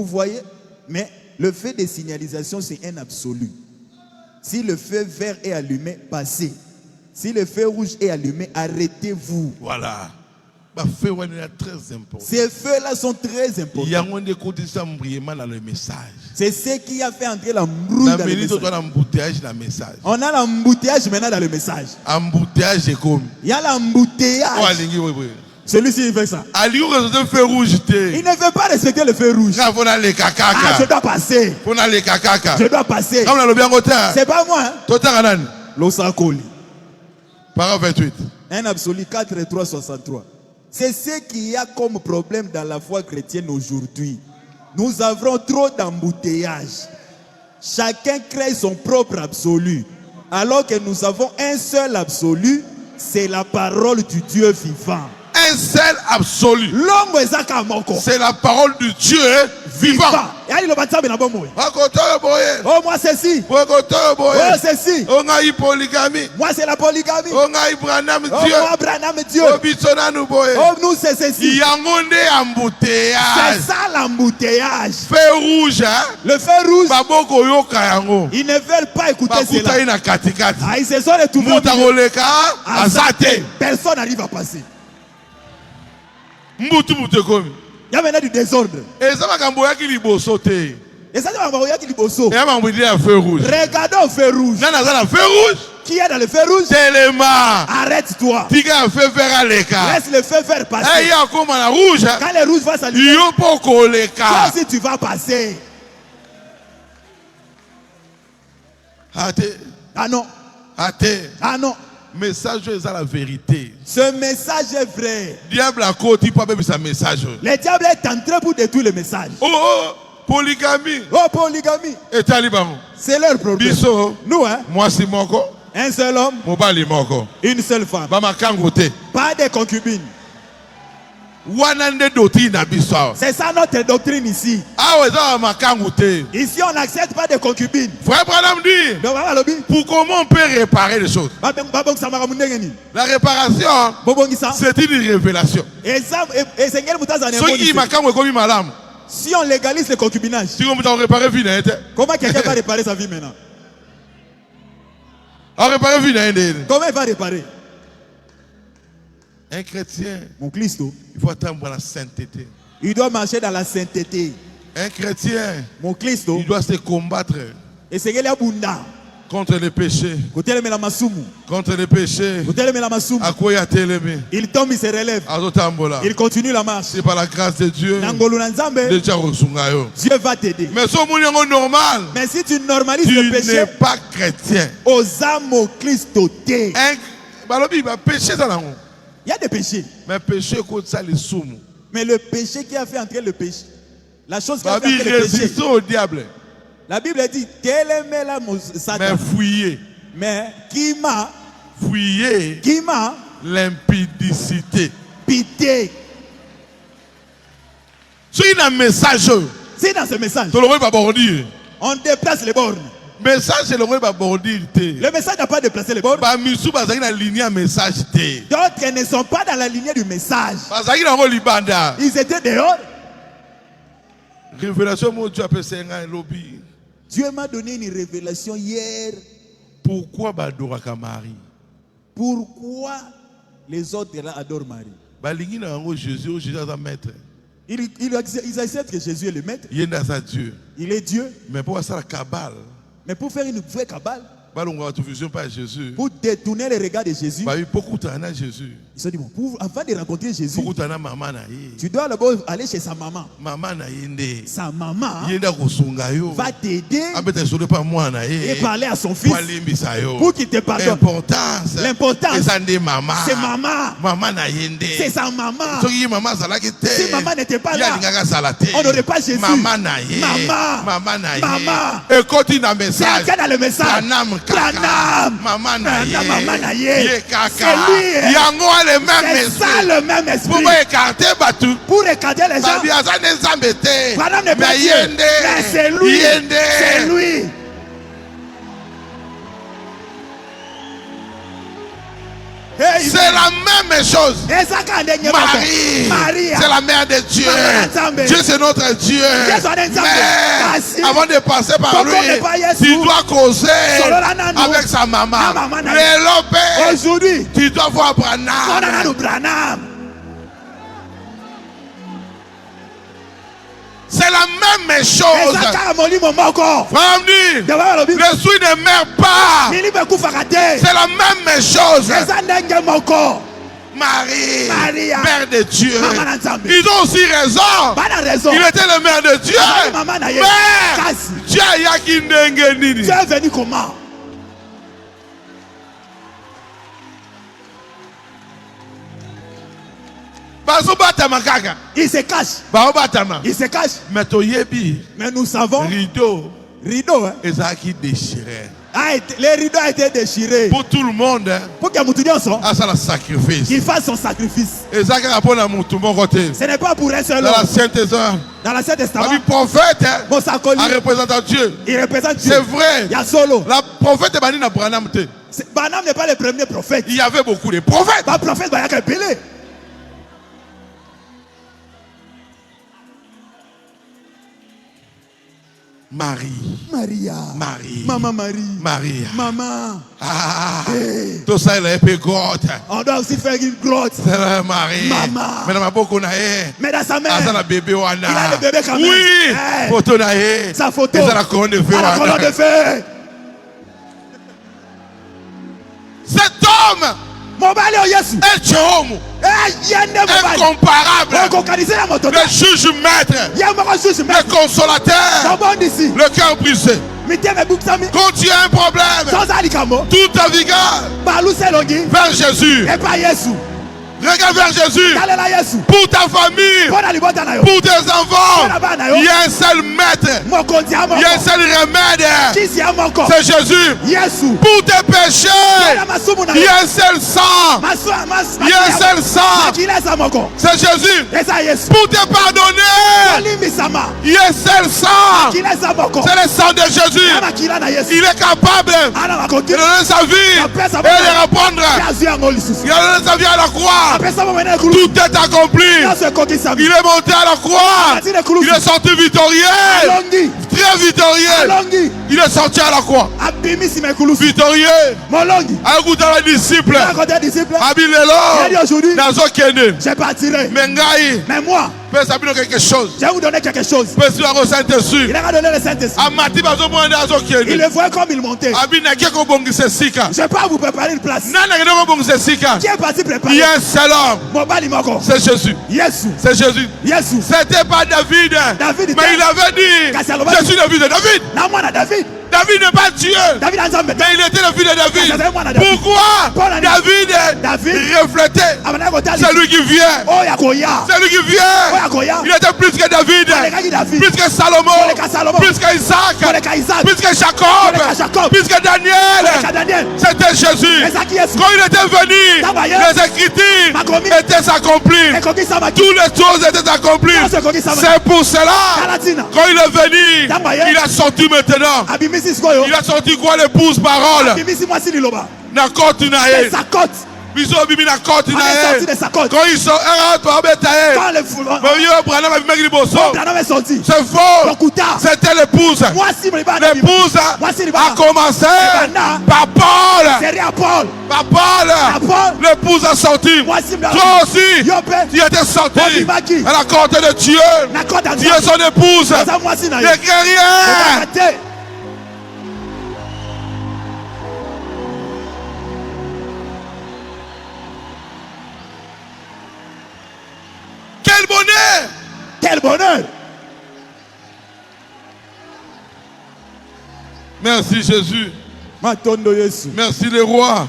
[SPEAKER 2] voyez, mais le feu de signalisation, c'est un absolu. Si le feu vert est allumé, passez. Si le feu rouge est allumé, arrêtez-vous.
[SPEAKER 1] Voilà.
[SPEAKER 2] Ces feux-là sont très importants. C'est ce qui a fait entrer l'embrouille dans le message. On a l'embouteillage maintenant dans le message. Il y a l'embouteillage. Celui-ci il fait ça. Il ne veut pas respecter le feu rouge. Ah, je dois passer. Je dois passer. C'est pas moi. L'Osakoli.
[SPEAKER 1] Paragraphe 28.
[SPEAKER 2] Un absolu 4.3.63. C'est ce qu'il y a comme problème dans la foi chrétienne aujourd'hui. Nous avons trop d'embouteillages. Chacun crée son propre absolu. Alors que nous avons un seul absolu, c'est la parole du Dieu vivant.
[SPEAKER 1] Un seul absolu. C'est la parole du Dieu vivant.
[SPEAKER 3] Oh, moi ceci. Oh, ceci.
[SPEAKER 1] Oh, polygamie.
[SPEAKER 3] Moi c'est la polygamie.
[SPEAKER 1] Oh, Branham
[SPEAKER 3] Oh,
[SPEAKER 1] Dieu.
[SPEAKER 3] moi Branham Dieu.
[SPEAKER 1] Oh,
[SPEAKER 3] Oh, nous c'est ceci.
[SPEAKER 1] Embouteillage.
[SPEAKER 3] C'est ça l'embouteillage.
[SPEAKER 1] Feu rouge, hein?
[SPEAKER 3] Le feu rouge.
[SPEAKER 1] Baboko yoka yango.
[SPEAKER 3] Ils ne veulent pas écouter cela. Ah, ils se sont retrouvés. Personne n'arrive à passer. Il y a maintenant du désordre.
[SPEAKER 1] Et ça va camboyaki liboso te.
[SPEAKER 3] Et ça va camboyaki liboso.
[SPEAKER 1] Et ça va feu rouge.
[SPEAKER 3] Regardons le feu rouge.
[SPEAKER 1] Nana ça feu rouge.
[SPEAKER 3] Qui est dans le feu rouge?
[SPEAKER 1] Tellement.
[SPEAKER 3] Arrête-toi.
[SPEAKER 1] Tika feu vert à l'écart.
[SPEAKER 3] Laisse le feu vert passer.
[SPEAKER 1] Eh, ya comme la rouge.
[SPEAKER 3] Quand le rouge va s'allumer,
[SPEAKER 1] yo poko l'écart.
[SPEAKER 3] toi aussi tu vas passer.
[SPEAKER 1] Athée.
[SPEAKER 3] Ah non.
[SPEAKER 1] Athée.
[SPEAKER 3] Ah non.
[SPEAKER 1] Message est la vérité.
[SPEAKER 3] Ce message est vrai.
[SPEAKER 1] Diable a côté pas même sa message.
[SPEAKER 3] Le diable est entré pour détruire le message.
[SPEAKER 1] Oh, polygamie.
[SPEAKER 3] Oh, polygamie.
[SPEAKER 1] Et Taliban.
[SPEAKER 3] C'est leur problème.
[SPEAKER 1] Biso.
[SPEAKER 3] Nous, hein.
[SPEAKER 1] Moi c'est moko.
[SPEAKER 3] Un seul homme.
[SPEAKER 1] Mobali moko.
[SPEAKER 3] Une seule femme.
[SPEAKER 1] Bama kangote.
[SPEAKER 3] Pas de concubines.
[SPEAKER 1] C'est
[SPEAKER 3] ça notre doctrine ici. Ici on n'accepte pas de concubines.
[SPEAKER 1] Frère Branham dit, pour comment on peut réparer les choses? La réparation, c'est une révélation.
[SPEAKER 3] Si on légalise le concubinage, comment quelqu'un va réparer sa vie maintenant? Comment il va réparer?
[SPEAKER 1] Un chrétien,
[SPEAKER 3] mon Christo,
[SPEAKER 1] il faut attendre la sainteté.
[SPEAKER 3] Il doit marcher dans la sainteté.
[SPEAKER 1] Un chrétien,
[SPEAKER 3] mon Christo,
[SPEAKER 1] il doit se combattre contre les péchés. Contre les péchés.
[SPEAKER 3] Il tombe, il se relève. Il continue la marche.
[SPEAKER 1] C'est par la grâce de Dieu.
[SPEAKER 3] Dieu va t'aider.
[SPEAKER 1] Mais normal.
[SPEAKER 3] Mais si tu normalises
[SPEAKER 1] tu
[SPEAKER 3] le péché,
[SPEAKER 1] n'es pas chrétien. Il
[SPEAKER 3] y a des péchés.
[SPEAKER 1] Mais péché contre ça les soum.
[SPEAKER 3] Mais le péché qui a fait entrer le péché, la chose qui a fait entrer le péché,
[SPEAKER 1] au diable.
[SPEAKER 3] La Bible dit,
[SPEAKER 1] mais fouillez.
[SPEAKER 3] Mais qui m'a
[SPEAKER 1] fouillé l'impudicité.
[SPEAKER 3] Pitié.
[SPEAKER 1] C'est un message.
[SPEAKER 3] C'est dans ce message. On déplace les bornes.
[SPEAKER 1] Message le
[SPEAKER 3] message n'a pas déplacé les bornes. D'autres ne sont pas dans la lignée du message. Ils étaient dehors.
[SPEAKER 1] Révélation, mon Dieu appelle ça lobby.
[SPEAKER 3] Dieu m'a donné une révélation hier.
[SPEAKER 1] Pourquoi badoraka Marie?
[SPEAKER 3] Pourquoi les autres là adorent Marie? Ils acceptent que Jésus est le maître. Il est Dieu.
[SPEAKER 1] Mais pour ça la cabale.
[SPEAKER 3] Mais pour faire une vraie cabale,
[SPEAKER 1] Jésus.
[SPEAKER 3] Pour détourner le regard de Jésus,
[SPEAKER 1] Jésus.
[SPEAKER 3] Ils se disent, bon, avant de rencontrer Jésus, tu dois d'abord aller chez sa maman. Sa maman va t'aider et parler à son fils pour qu'il te pardonne. L'importance, c'est maman. C'est sa maman. Si maman n'était pas là, on n'aurait pas Jésus. Maman.
[SPEAKER 1] Écoute dans le message.
[SPEAKER 3] C'est dans le message.
[SPEAKER 1] Maman
[SPEAKER 3] c'est lui. C'est ça le même esprit. Pour écarter les gens. Madame n'est pas Dieu. Mais c'est lui. C'est lui.
[SPEAKER 1] C'est la même chose. Marie, c'est la mère de Dieu. Dieu, c'est notre Dieu. Mais avant de passer par lui, tu dois causer avec sa maman. Aujourd'hui, tu dois voir Branham. C'est la même chose. Frère dit, le souhait ne meurt pas. C'est la même chose. Marie, mère de Dieu. Ils ont aussi raison. Il était le mère de Dieu. Mais Dieu est venu comment?
[SPEAKER 3] Il se cache. Il se cache. Mais nous savons
[SPEAKER 2] Rideau, hein?
[SPEAKER 1] Ezaki déchiré.
[SPEAKER 2] Les rideaux a été déchiré.
[SPEAKER 1] Pour tout le monde, hein?
[SPEAKER 2] Pour qu'il
[SPEAKER 1] sacrifice.
[SPEAKER 2] Qu'il fasse son sacrifice.
[SPEAKER 1] Ce
[SPEAKER 2] n'est pas pour un seul
[SPEAKER 1] homme.
[SPEAKER 2] Dans l'Ancien Testament.
[SPEAKER 1] Le prophète, hein, représente Dieu.
[SPEAKER 2] Il représente Dieu.
[SPEAKER 1] C'est vrai.
[SPEAKER 2] Il y a solo.
[SPEAKER 1] La prophète est Branham.
[SPEAKER 2] Branham n'est pas le premier prophète.
[SPEAKER 1] Il y avait beaucoup de prophètes.
[SPEAKER 2] Pas prophète, il y a qu'un Pelé. Maria. Maman Marie.
[SPEAKER 1] Maria.
[SPEAKER 2] Maman.
[SPEAKER 1] Hey. Tout ça, il a épée grotte.
[SPEAKER 2] On doit aussi faire une grotte.
[SPEAKER 1] C'est la Marie.
[SPEAKER 2] Maman.
[SPEAKER 1] Mais
[SPEAKER 2] dans sa mère.
[SPEAKER 1] Il a le bébé quand même.
[SPEAKER 2] Oui.
[SPEAKER 1] Hey. Photo naé.
[SPEAKER 2] Sa photo.
[SPEAKER 1] Et ça la couronne de feu.
[SPEAKER 2] La couronne de feu.
[SPEAKER 1] Cet homme est homme. Incomparable. Le juge maître. Le consolateur. Le cœur brisé. Quand tu as un problème, toute ta vigueur vers Jésus. Regarde vers Jésus. Pour ta famille, pour tes enfants, il y a un seul maître. Il y a un seul remède. C'est Jésus. Pour tes péchés, il y a un seul sang. Il y a un seul sang. C'est Jésus. Pour te pardonner, il y a un seul sang. C'est le sang de Jésus. Il est capable de donner sa vie et de répondre. Il a donné sa vie à la croix. Tout est accompli. Il est monté à la croix. Il est sorti victorieux. Très victorieux. Il est sorti à la croix. Victorieux. Écoutez les disciples.
[SPEAKER 2] J'ai partiré. Mais moi,
[SPEAKER 1] quelque chose.
[SPEAKER 2] Je vais vous donner quelque chose.
[SPEAKER 1] Il a
[SPEAKER 2] donné le Saint-Esprit. Il le voit comme il montait. Je ne vais pas vous préparer une place. Qui est parti préparer?
[SPEAKER 1] Il y a un seul homme. C'est Jésus. C'est Jésus. C'était pas David. Mais il avait dit, je suis le fils de David. David n'est pas Dieu, mais il était le fils de David. Pourquoi David reflétait celui qui vient. Celui qui vient. Il était plus que David, plus que Salomon, plus qu'Isaac, plus que Jacob, plus que Daniel. C'était Jésus. Quand il était venu, les Écritures étaient accomplies. Toutes les choses étaient accomplies. C'est pour cela, quand il est venu, il a sorti maintenant. Il a sorti quoi, l'épouse parole? Na côte nae. Biso bibi na côte nae. Quand ils sont c'est faux. C'était l'épouse. L'épouse a commencé par Paul. Par Paul. L'épouse a sorti. Toi aussi, tu étais sorti à la côte de Dieu. Dieu est son épouse. Les guerriers. Quel bonheur!
[SPEAKER 2] Quel bonheur!
[SPEAKER 1] Merci Jésus. Merci le roi.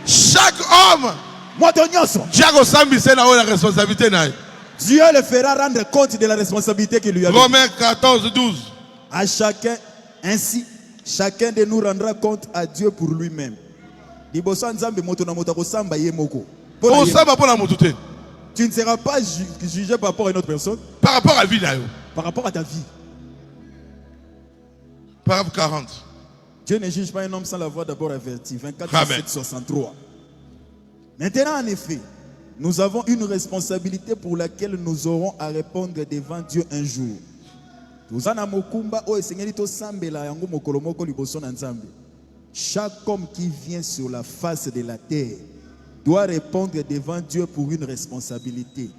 [SPEAKER 1] Chaque homme,
[SPEAKER 2] Dieu le fera rendre compte de la responsabilité qu'il lui a donnée.
[SPEAKER 1] Romains 14, 12.
[SPEAKER 2] À chacun, ainsi, chacun de nous rendra compte à Dieu pour lui-même. Tu ne seras pas jugé par rapport à une autre personne.
[SPEAKER 1] Par rapport à la vie.
[SPEAKER 2] Par rapport à ta vie.
[SPEAKER 1] Paragraphe 40.
[SPEAKER 2] Dieu ne juge pas un homme sans l'avoir d'abord averti. 24, 7, 63. Maintenant, en effet, nous avons une responsabilité pour laquelle nous aurons à répondre devant Dieu un jour. Chaque homme qui vient sur la face de la terre doit répondre devant Dieu pour une responsabilité.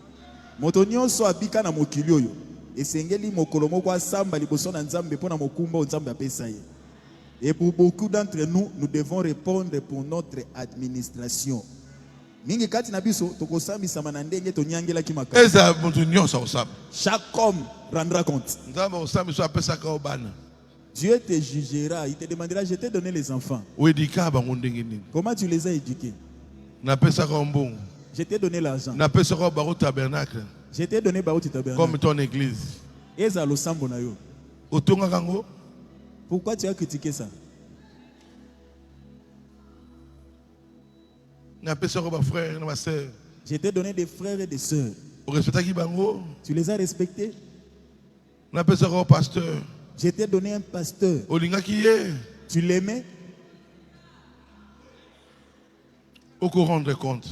[SPEAKER 2] Et pour beaucoup d'entre nous, nous devons répondre pour notre administration. Chaque homme rendra compte. Dieu te jugera, il te demandera, je t'ai donné les enfants. Comment tu les as éduqués? Je t'ai donné l'argent. Je t'ai donné
[SPEAKER 3] comme ton église.
[SPEAKER 2] Pourquoi tu as critiqué ça? Je t'ai donné des frères et des sœurs. Tu les as respectés? Je t'ai donné un pasteur. Tu l'aimais?
[SPEAKER 3] Rendre compte.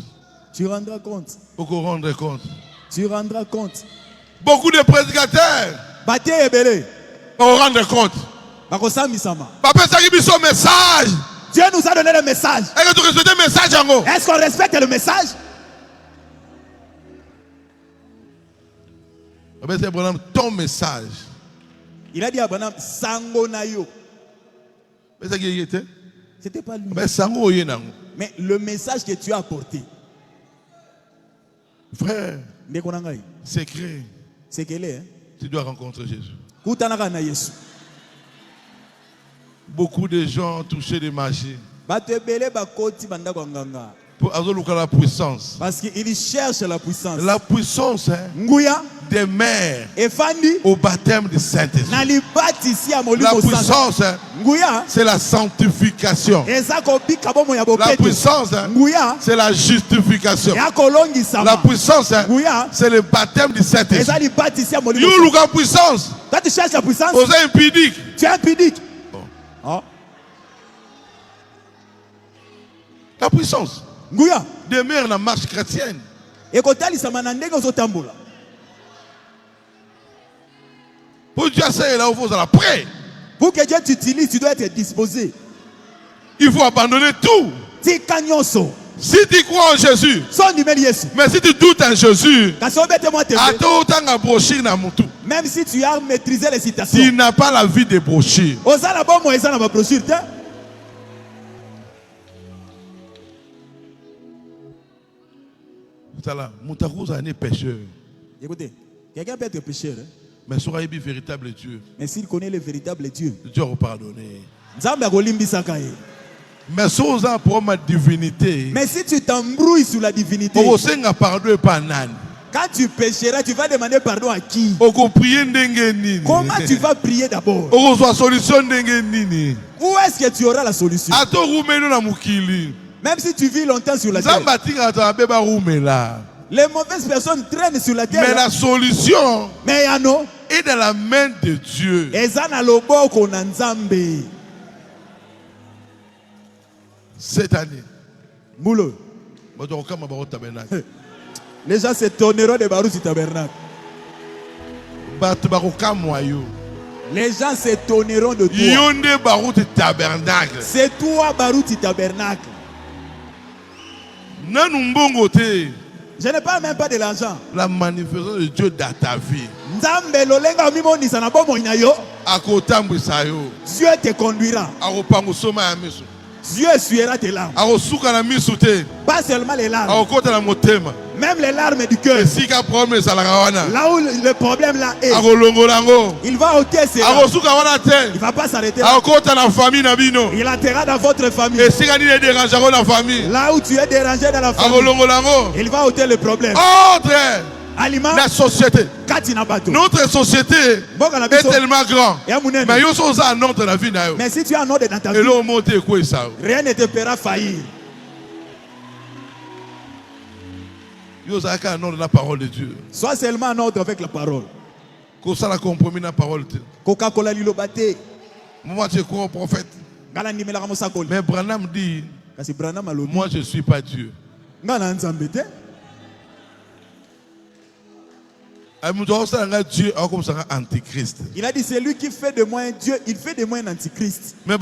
[SPEAKER 2] Tu rendras compte.
[SPEAKER 3] Rendre compte.
[SPEAKER 2] Tu rendras compte.
[SPEAKER 3] Beaucoup de prédicateurs vont rendre compte. Message.
[SPEAKER 2] Dieu nous a donné le message.
[SPEAKER 3] Est-ce que tu respectes le message?
[SPEAKER 2] Est-ce qu'on respecte le message?
[SPEAKER 3] Ton message.
[SPEAKER 2] Il a dit à Abraham, Sango Nayo. C'était pas lui. Mais le message que tu as apporté.
[SPEAKER 3] Frère, secret.
[SPEAKER 2] C'est qu'elle est.
[SPEAKER 3] Tu dois rencontrer Jésus. Beaucoup de gens ont touché des magies. Pour avoir la puissance.
[SPEAKER 2] Parce qu'il cherche la puissance.
[SPEAKER 3] La puissance des mères au baptême du Saint-Esprit. La puissance, c'est la sanctification. La puissance, c'est la justification. La puissance, c'est le baptême du Saint-Esprit. La puissance.
[SPEAKER 2] Toi, tu cherches la puissance.
[SPEAKER 3] Vous êtes impudique.
[SPEAKER 2] Tu es impudique.
[SPEAKER 3] Oh. La puissance. Demeure dans la marche chrétienne. Pour Dieu, c'est là où vous allez prêt.
[SPEAKER 2] Pour que Dieu t'utilise, tu dois être disposé.
[SPEAKER 3] Il faut abandonner tout. Si tu crois en Jésus, mais si tu doutes en Jésus,
[SPEAKER 2] même si tu as maîtrisé les citations,
[SPEAKER 3] tu n'as pas la vie des brochures.
[SPEAKER 2] Écoutez, quelqu'un peut être pécheur.
[SPEAKER 3] Mais soyez véritable Dieu.
[SPEAKER 2] Mais s'il connaît le véritable Dieu,
[SPEAKER 3] Dieu va pardonner. Mais si vous avez pour ma divinité,
[SPEAKER 2] mais si tu t'embrouilles sur la divinité, quand tu pécheras, tu vas demander pardon à qui? Comment tu vas prier d'abord? Où est-ce que tu auras la solution? Même si tu vis longtemps sur la terre, les mauvaises personnes traînent sur la terre.
[SPEAKER 3] Mais la solution
[SPEAKER 2] est
[SPEAKER 3] dans la main de Dieu. Cette année,
[SPEAKER 2] les gens s'étonneront de Baruti Tabernacle. Les gens s'étonneront de toi. C'est toi Baruti Tabernacle. Je ne parle même pas de l'argent.
[SPEAKER 3] La manifestation de Dieu dans ta vie.
[SPEAKER 2] Dieu te conduira. Dieu essuiera tes larmes. Pas seulement les larmes. Même les larmes du cœur. Là où le problème là est, il va ôter ses larmes. Il ne va pas s'arrêter là. Il atterra dans votre famille. Là où tu es dérangé dans la famille, il va ôter le problème.
[SPEAKER 3] La société. Notre société est tellement grande.
[SPEAKER 2] Mais si tu as un ordre dans ta vie, rien ne te fera faillir.
[SPEAKER 3] La parole de Dieu.
[SPEAKER 2] Sois seulement en ordre avec la parole.
[SPEAKER 3] Coca-Cola lilobate. Moi je crois au prophète. Mais Branham dit, moi je ne suis pas Dieu. Dieu comme ça antichrist.
[SPEAKER 2] Il a dit c'est lui qui fait de moi un Dieu, il fait de moi un antichrist.
[SPEAKER 3] Mais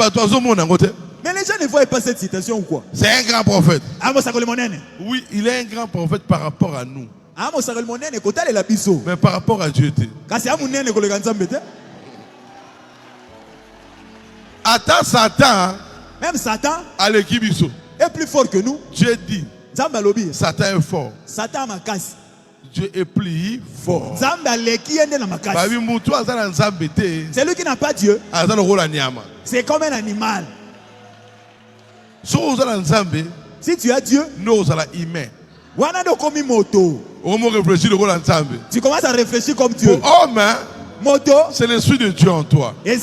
[SPEAKER 2] les gens ne voient pas cette citation ou quoi?
[SPEAKER 3] C'est un grand prophète. Oui, il est un grand prophète par rapport à nous. Mais par rapport à Dieu. Attends Satan.
[SPEAKER 2] Même Satan
[SPEAKER 3] à l'équipe
[SPEAKER 2] est plus fort que nous.
[SPEAKER 3] Dieu dit Satan est fort.
[SPEAKER 2] Satan m'a cassé.
[SPEAKER 3] Dieu est plus fort.
[SPEAKER 2] C'est lui qui n'a pas Dieu. C'est comme un animal. Si tu as Dieu,
[SPEAKER 3] nous allons humains. Tu commences à réfléchir comme Dieu. C'est l'esprit de Dieu en toi. C'est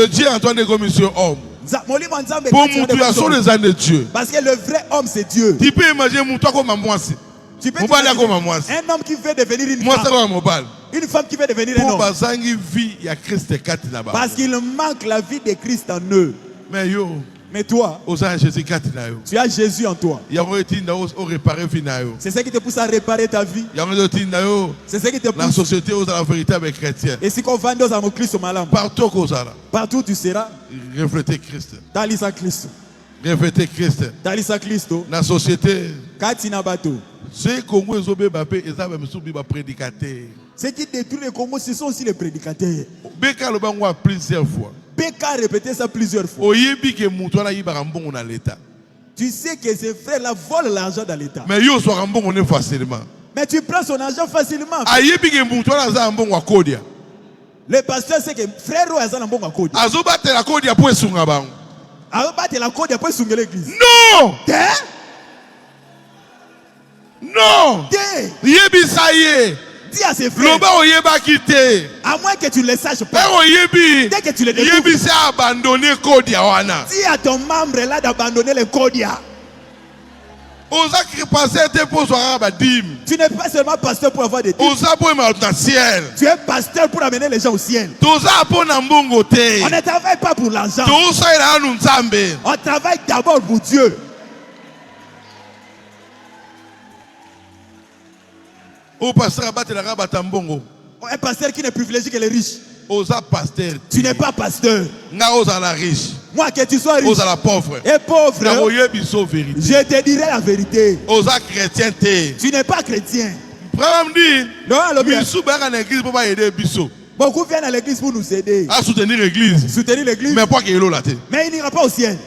[SPEAKER 3] Dieu en toi comme monsieur homme. Pour nous, tu as sur les âmes de Dieu.
[SPEAKER 2] Parce que le vrai homme, c'est Dieu.
[SPEAKER 3] Tu peux imaginer toi comme moi.
[SPEAKER 2] Tu peux imaginer un homme qui veut devenir une femme. Une femme qui veut devenir un homme. Parce qu'il manque la vie de Christ en eux. Mais toi, tu as Jésus en toi. C'est ce qui te pousse à réparer ta vie. C'est ce qui te pousse.
[SPEAKER 3] La société la vérité avec chrétien.
[SPEAKER 2] Et si on va dans Christ au malam. Partout tu seras.
[SPEAKER 3] Refléter Christ.
[SPEAKER 2] Talisa Christ.
[SPEAKER 3] Refléter Christ.
[SPEAKER 2] Talisa Christ.
[SPEAKER 3] La société.
[SPEAKER 2] Katina bateau.
[SPEAKER 3] Ceux Congo ils prédicateur.
[SPEAKER 2] Ceux qui détruisent le Congo, ce sont aussi les prédicateurs.
[SPEAKER 3] Beka le bango plusieurs fois.
[SPEAKER 2] Beka a répété ça plusieurs fois. Tu sais que ces frères-là volent l'argent dans l'État.
[SPEAKER 3] Mais yo so rambon on est facilement.
[SPEAKER 2] Mais tu prends son argent facilement. Le pasteur sait que frère Roazan a bon à Kodia.
[SPEAKER 3] Azoba te la Kodia pour esunga bango.
[SPEAKER 2] Azoba te la Kodia pour esunga l'église.
[SPEAKER 3] Non. Non. Yebi ça y est.
[SPEAKER 2] Dis à ses frères. À moins que tu ne le saches pas. Dès que tu le découvres. Dis à ton membre là d'abandonner le Kodia. Tu n'es pas seulement pasteur pour avoir des dîmes. Tu es pasteur pour amener les gens au ciel. On ne travaille pas pour l'argent. On travaille d'abord pour Dieu. Un pasteur qui n'est privilégié que les riches. Tu n'es pas pasteur. Moi que tu sois riche et pauvre, je te dirai la vérité. Tu n'es pas chrétien. Beaucoup viennent à l'église pour nous aider.
[SPEAKER 3] À soutenir l'église.
[SPEAKER 2] Soutenir l'église. Mais il n'ira pas au ciel.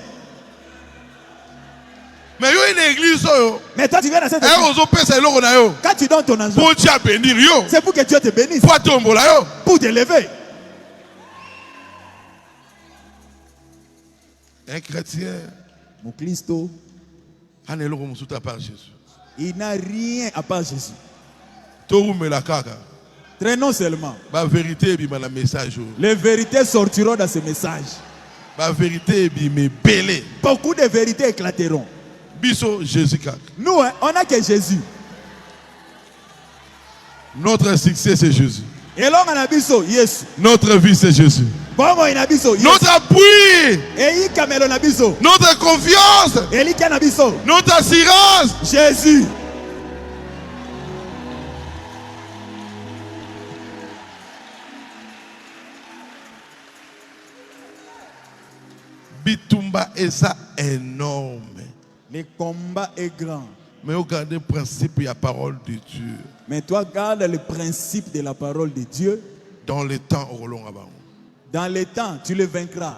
[SPEAKER 2] Mais toi tu viens dans cette église. Quand tu donnes ton argent, c'est pour que Dieu te bénisse. Pour t'élever.
[SPEAKER 3] Un chrétien,
[SPEAKER 2] mon Christo, il n'a rien à part Jésus. Très non seulement. Les vérités sortiront dans ce message. Beaucoup de vérités éclateront. Nous, on n'a que Jésus.
[SPEAKER 3] Notre succès, c'est Jésus.
[SPEAKER 2] Notre
[SPEAKER 3] vie, c'est Jésus. Notre appui. Notre confiance. Notre assurance.
[SPEAKER 2] Jésus.
[SPEAKER 3] Bitumba est ça énorme.
[SPEAKER 2] Le combat est grand.
[SPEAKER 3] Mais vous gardez le principe et la parole de Dieu.
[SPEAKER 2] Mais toi, garde le principe de la parole de Dieu.
[SPEAKER 3] Dans le temps,
[SPEAKER 2] dans le temps, tu le vaincras.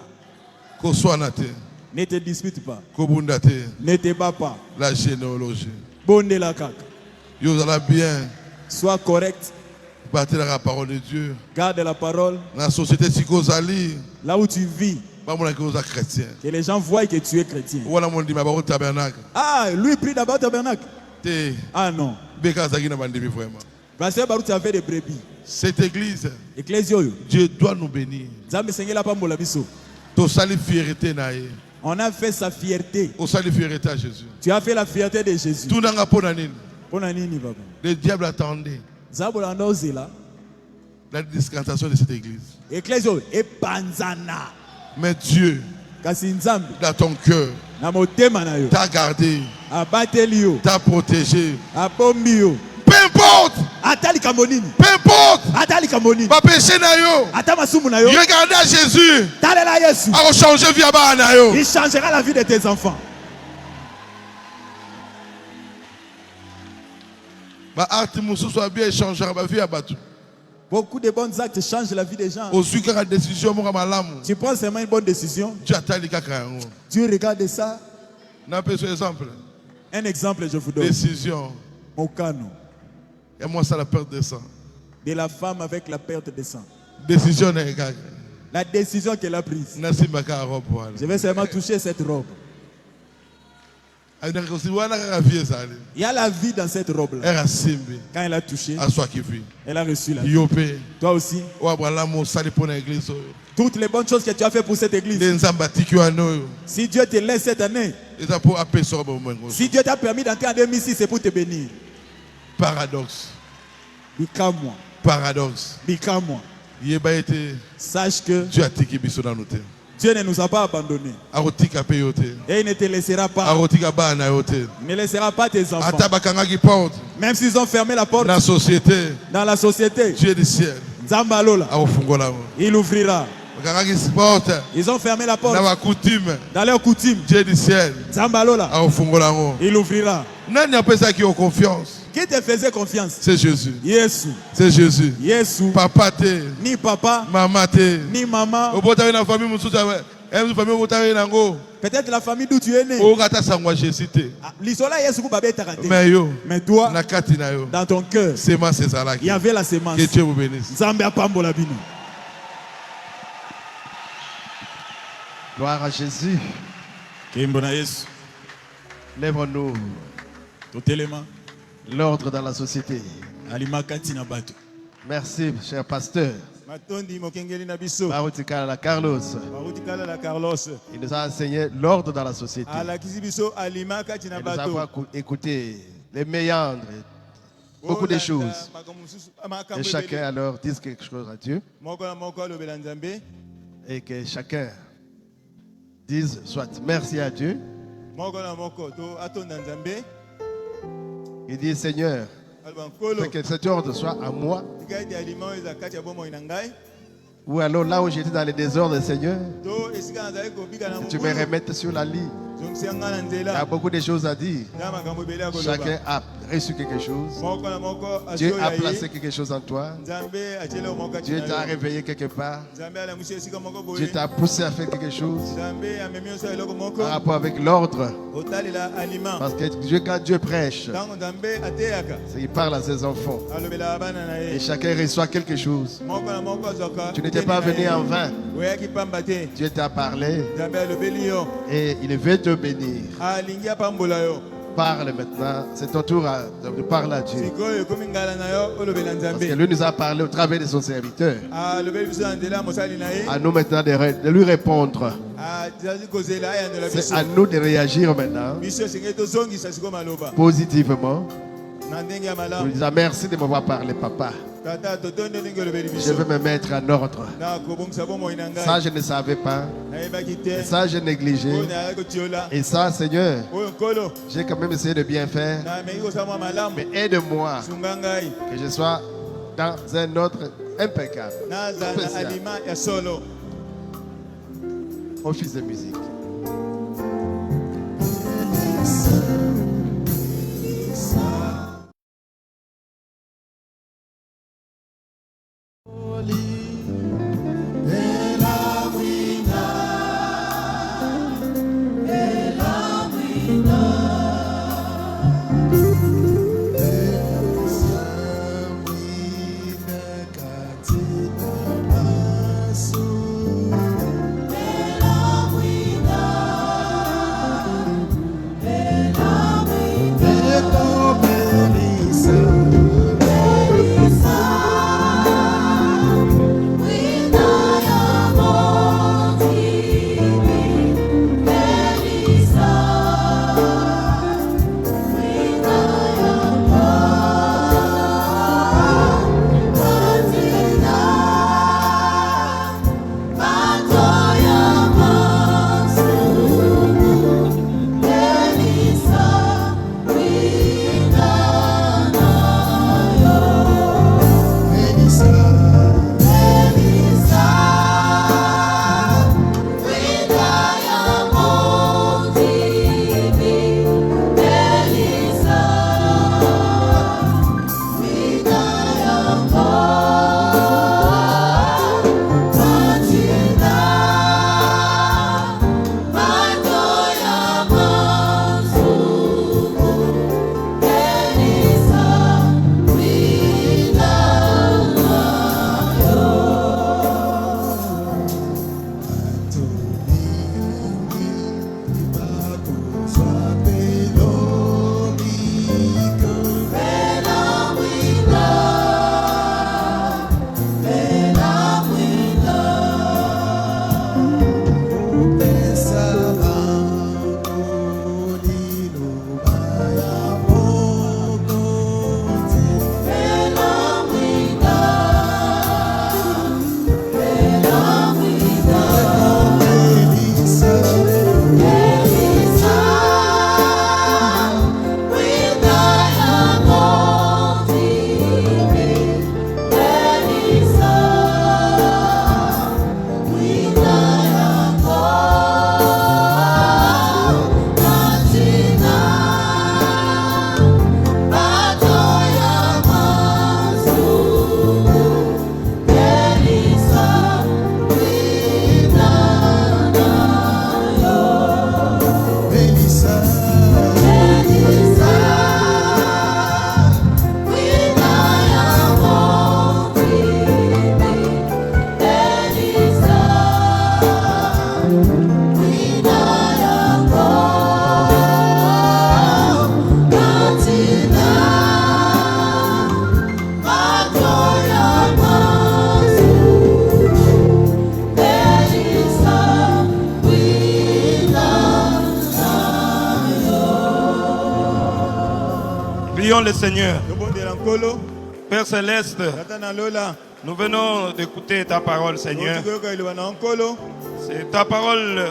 [SPEAKER 2] Ne te dispute pas. Ne te bats pas.
[SPEAKER 3] La généalogie.
[SPEAKER 2] Bonne de la caca.
[SPEAKER 3] Bien.
[SPEAKER 2] Sois correct.
[SPEAKER 3] Battez la parole de Dieu.
[SPEAKER 2] Garde la parole.
[SPEAKER 3] La société
[SPEAKER 2] là où tu vis. Que les gens voient que tu es chrétien. Ah, lui prie d'abord au tabernacle. Ah non. Parce que tu avais des brebis.
[SPEAKER 3] Cette église, Dieu doit nous bénir.
[SPEAKER 2] On a fait sa fierté.
[SPEAKER 3] À Jésus.
[SPEAKER 2] Tu as fait la fierté de Jésus.
[SPEAKER 3] Le diable attendait la discantation de cette église. Mais Dieu, dans ton cœur, t'a gardé, t'a protégé. Peu importe. Peu importe. Pas péché na yo. Regardez à Jésus.
[SPEAKER 2] Il changera la vie de tes enfants. Beaucoup de bons actes changent la vie des gens. Tu prends seulement une bonne décision. Dieu regarde ça. Un exemple, je vous donne.
[SPEAKER 3] Décision.
[SPEAKER 2] Mokano.
[SPEAKER 3] Et moi, c'est la perte de sang.
[SPEAKER 2] De la femme avec la perte de sang.
[SPEAKER 3] Décision.
[SPEAKER 2] La décision qu'elle a prise. Je vais seulement toucher cette robe. Il y a la vie dans cette robe-là. Quand elle a touché, elle a reçu la vie. Toi aussi. Toutes les bonnes choses que tu as fait pour cette église. Si Dieu te laisse cette année, si Dieu t'a permis d'entrer en 2006, c'est pour te bénir.
[SPEAKER 1] Paradoxe.
[SPEAKER 2] Paradoxe. Sache que Dieu ne nous a pas abandonnés. Et il ne te laissera pas. Il ne laissera pas tes enfants. Même s'ils ont fermé la porte. Dans la société.
[SPEAKER 1] Dieu du ciel.
[SPEAKER 2] Il ouvrira. Ils ont fermé la porte. Dans leur coutume.
[SPEAKER 1] Dieu du ciel.
[SPEAKER 2] Il ouvrira.
[SPEAKER 1] Confiance.
[SPEAKER 2] Qui te faisait confiance?
[SPEAKER 1] C'est Jésus.
[SPEAKER 2] Yes.
[SPEAKER 1] C'est Jésus.
[SPEAKER 2] Yes.
[SPEAKER 1] Papa te.
[SPEAKER 2] Ni papa.
[SPEAKER 1] Maman te.
[SPEAKER 2] Ni maman. Peut-être la famille d'où tu es né. Mais toi, dans ton cœur, il y avait la sémence.
[SPEAKER 1] Que Dieu vous bénisse.
[SPEAKER 3] Gloire à Jésus. Lève-nous. L'ordre dans la société. Merci, cher pasteur. Carlos. Il nous a enseigné l'ordre dans la société. Et nous avons écouté les méandres, beaucoup de choses. Et chacun alors dise quelque chose à Dieu. Et que chacun dise soit merci à Dieu. Il dit Seigneur, que cet ordre soit à moi. Ou alors là où j'étais dans le désordre, Seigneur, que tu me remettes sur la ligne. Il y a beaucoup de choses à dire. Chacun a reçu quelque chose. Dieu a placé quelque chose en toi. Dieu t'a réveillé quelque part. Dieu t'a poussé à faire quelque chose par rapport avec l'ordre. Parce que quand Dieu prêche, il parle à ses enfants. Et chacun reçoit quelque chose. Tu n'étais pas venu en vain. Dieu t'a parlé et il veut te bénir. Parle maintenant, c'est ton tour de parler à Dieu. Parce que lui nous a parlé au travers de son serviteur. À nous maintenant de lui répondre. C'est à nous de réagir maintenant positivement. Nous disons merci de m'avoir parlé, papa. Je veux me mettre en ordre. Ça, je ne savais pas. Et ça, j'ai négligé. Et ça, Seigneur, j'ai quand même essayé de bien faire. Mais aide-moi que je sois dans un ordre impeccable. Spécial. Office de musique.
[SPEAKER 4] Prions le Seigneur. Père Céleste, nous venons d'écouter ta parole, Seigneur. C'est ta parole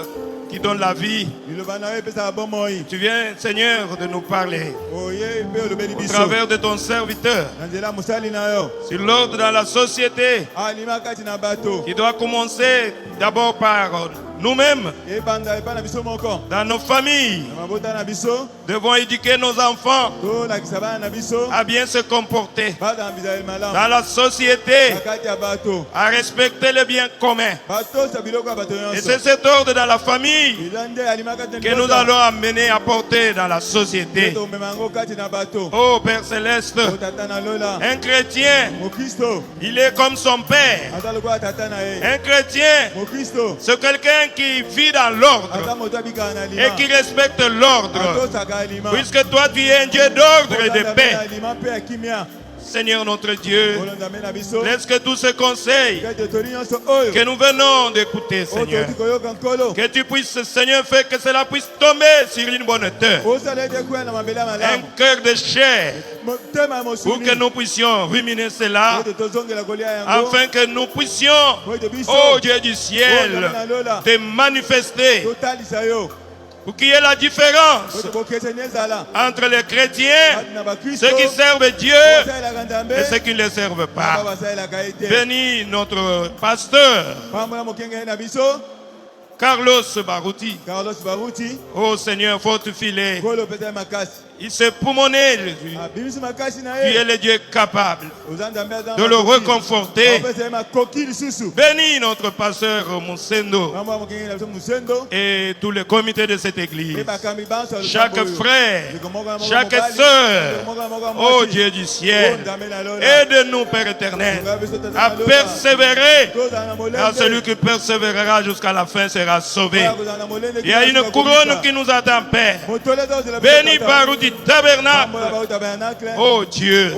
[SPEAKER 4] qui donne la vie. Tu viens, Seigneur, de nous parler au travers de ton serviteur sur l'ordre dans la société qui doit commencer d'abord par nous-mêmes, dans nos familles. Devons éduquer nos enfants à bien se comporter dans la société, à respecter le bien commun. Et c'est cet ordre dans la famille que nous allons amener à porter dans la société. Oh Père Céleste, un chrétien, il est comme son père. Un chrétien, c'est quelqu'un qui vit dans l'ordre et qui respecte l'ordre, puisque toi tu es un Dieu d'ordre et de paix. Seigneur notre Dieu, laisse que tous ces conseils que nous venons d'écouter, Seigneur, que tu puisses, Seigneur, faire que cela puisse tomber sur une bonne terre, un cœur de chair, pour que nous puissions ruminer cela, afin que nous puissions, ô Dieu du ciel, te manifester, pour qu'il y ait la différence entre les chrétiens, ceux qui servent Dieu et ceux qui ne le servent pas. Bénis notre pasteur Carlos Barouti. Oh Seigneur, fortifie-les. Il s'est poumonné, Jésus. Tu es le Dieu capable de le reconforter. Bénis notre pasteur Moussendo et tous les comités de cette église. Chaque frère, chaque sœur, oh Dieu du ciel, aide-nous, Père éternel, à persévérer. Car celui qui persévérera jusqu'à la fin sera sauvé. Il y a une couronne qui nous attend, Père. Bénis Barouti Tabernacle. Oh Dieu,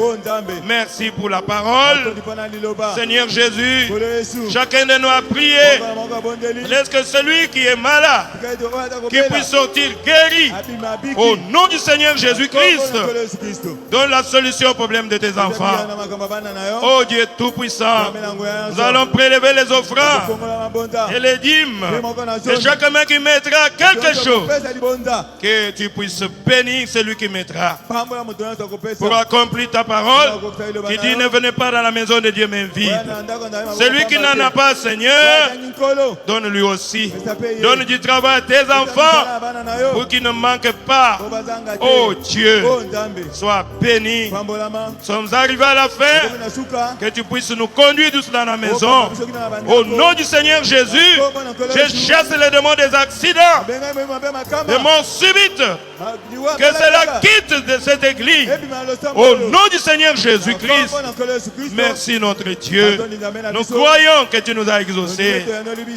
[SPEAKER 4] merci pour la parole. Seigneur Jésus, chacun de nous a prié. Laisse que celui qui est malade, qui puisse sortir guéri. Au nom du Seigneur Jésus-Christ, donne la solution au problème de tes enfants. Oh Dieu Tout-Puissant, nous allons prélever les offrandes et les dîmes. Et chaque main qui mettra quelque chose, que tu puisses bénir celui qui mettra, pour accomplir ta parole qui dit ne venez pas dans la maison de Dieu mais vide. Celui qui n'en a pas, Seigneur, donne-lui aussi. Donne du travail à tes enfants pour qu'ils ne manquent pas. Oh Dieu, sois béni. Nous sommes arrivés à la fin. Que tu puisses nous conduire tous dans la maison. Au nom du Seigneur Jésus, je chasse les démons des accidents, des morts subites. Que cela quitte de cette église. Au nom du Seigneur Jésus-Christ. Merci notre Dieu. Nous croyons que tu nous as exaucés.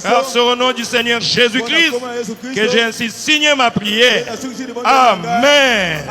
[SPEAKER 4] Car c'est au nom du Seigneur Jésus-Christ que j'ai ainsi signé ma prière. Amen.